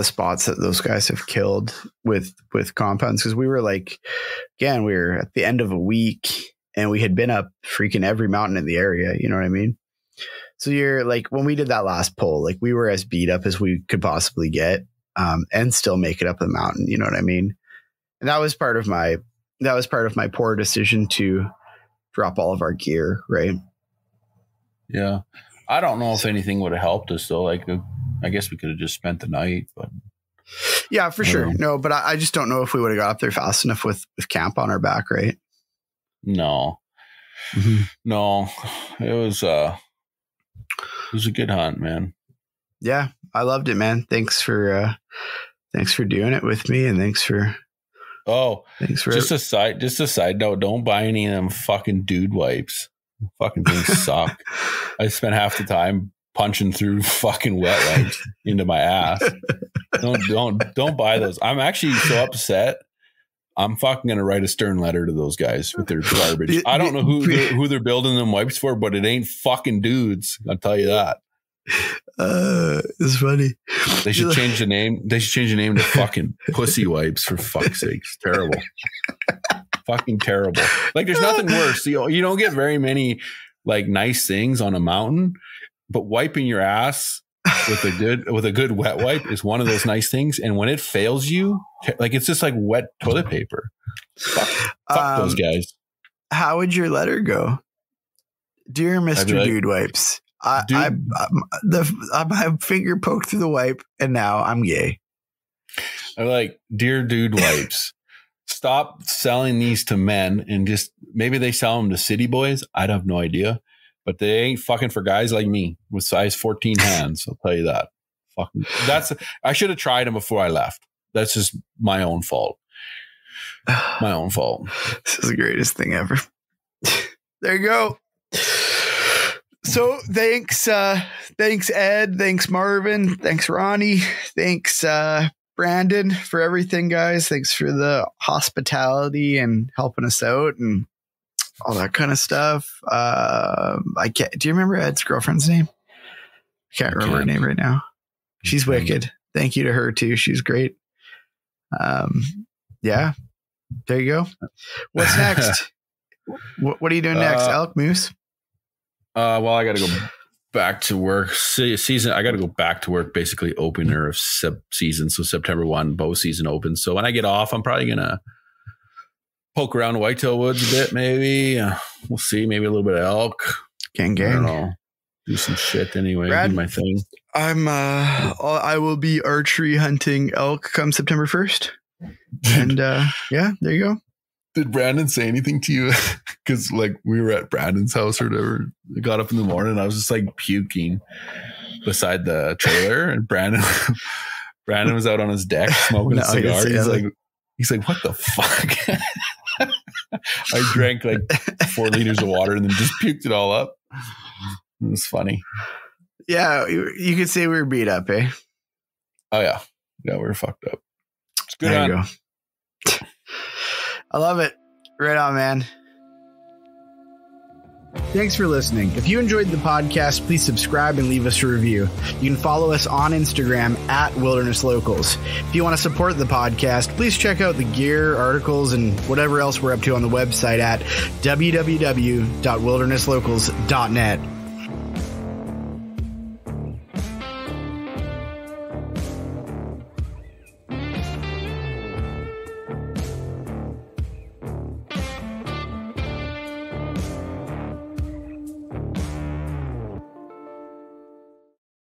spots that those guys have killed with compounds. Cause we were like, again, we were at the end of a week and we had been up freaking every mountain in the area. You know what I mean? So you're like, when we did that last pull, like we were as beat up as we could possibly get. And still make it up the mountain. You know what I mean? And that was part of my poor decision to drop all of our gear. Right. Yeah. I don't know if anything would have helped us though. Like, I guess we could have just spent the night, but yeah, for sure. No, but I just don't know if we would have got up there fast enough with camp on our back. Right. No, no, it was a good hunt, man. Yeah, I loved it, man. Thanks for doing it with me, and thanks for just a side note. Don't buy any of them fucking dude wipes. Fucking things suck. I spent half the time punching through fucking wet wipes into my ass. Don't buy those. I'm actually so upset. I'm fucking gonna write a stern letter to those guys with their garbage. I don't know who they're building them wipes for, but it ain't fucking dudes. I'll tell you that. It's funny. They should change the name. They should change the name to fucking pussy wipes, for fuck's sake. It's terrible. Fucking terrible. Like, there's nothing worse. You don't get very many like nice things on a mountain, but wiping your ass with a good wet wipe is one of those nice things. And when it fails you, like, it's just like wet toilet paper. Fuck those guys. How would your letter go? Dear Mr. Dude Wipes, I my finger poked through the wipe and now I'm gay. I'm like, dear Dude Wipes, stop selling these to men and just maybe they sell them to city boys. I have no idea, but they ain't fucking for guys like me with size 14 hands. I'll tell you that. Fucking, I should have tried them before I left. That's just my own fault. My own fault. This is the greatest thing ever. There you go. So thanks Ed, thanks Marvin, thanks Ronnie, thanks Brandon for everything, guys. Thanks for the hospitality and helping us out and all that kind of stuff. Do you remember Ed's girlfriend's name? I can't remember her name right now. She's wicked. Thank you to her too. She's great. Yeah, there you go. What's next? What are you doing next? Elk Moose? Well, I got to go back to work. I got to go back to work. Basically, opener of season. So September 1, bow season opens. So when I get off, I'm probably gonna poke around the Whitetail Woods a bit. Maybe we'll see. Maybe a little bit of elk. Gang. I don't know. Do some shit anyway. Brad, do my thing. I will be archery hunting elk come September 1st. And yeah, there you go. Did Brandon say anything to you? Because like we were at Brandon's house or whatever. I got up in the morning and I was just like puking beside the trailer, and Brandon was out on his deck smoking a cigar. He's like, what the fuck? I drank like 4 liters of water and then just puked it all up. It was funny. Yeah, you could say we were beat up, eh? Oh yeah, we were fucked up. It's good. There you go. I love it. Right on, man. Thanks for listening. If you enjoyed the podcast, please subscribe and leave us a review. You can follow us on Instagram at Wilderness Locals. If you want to support the podcast, please check out the gear, articles, and whatever else we're up to on the website at www.wildernesslocals.net.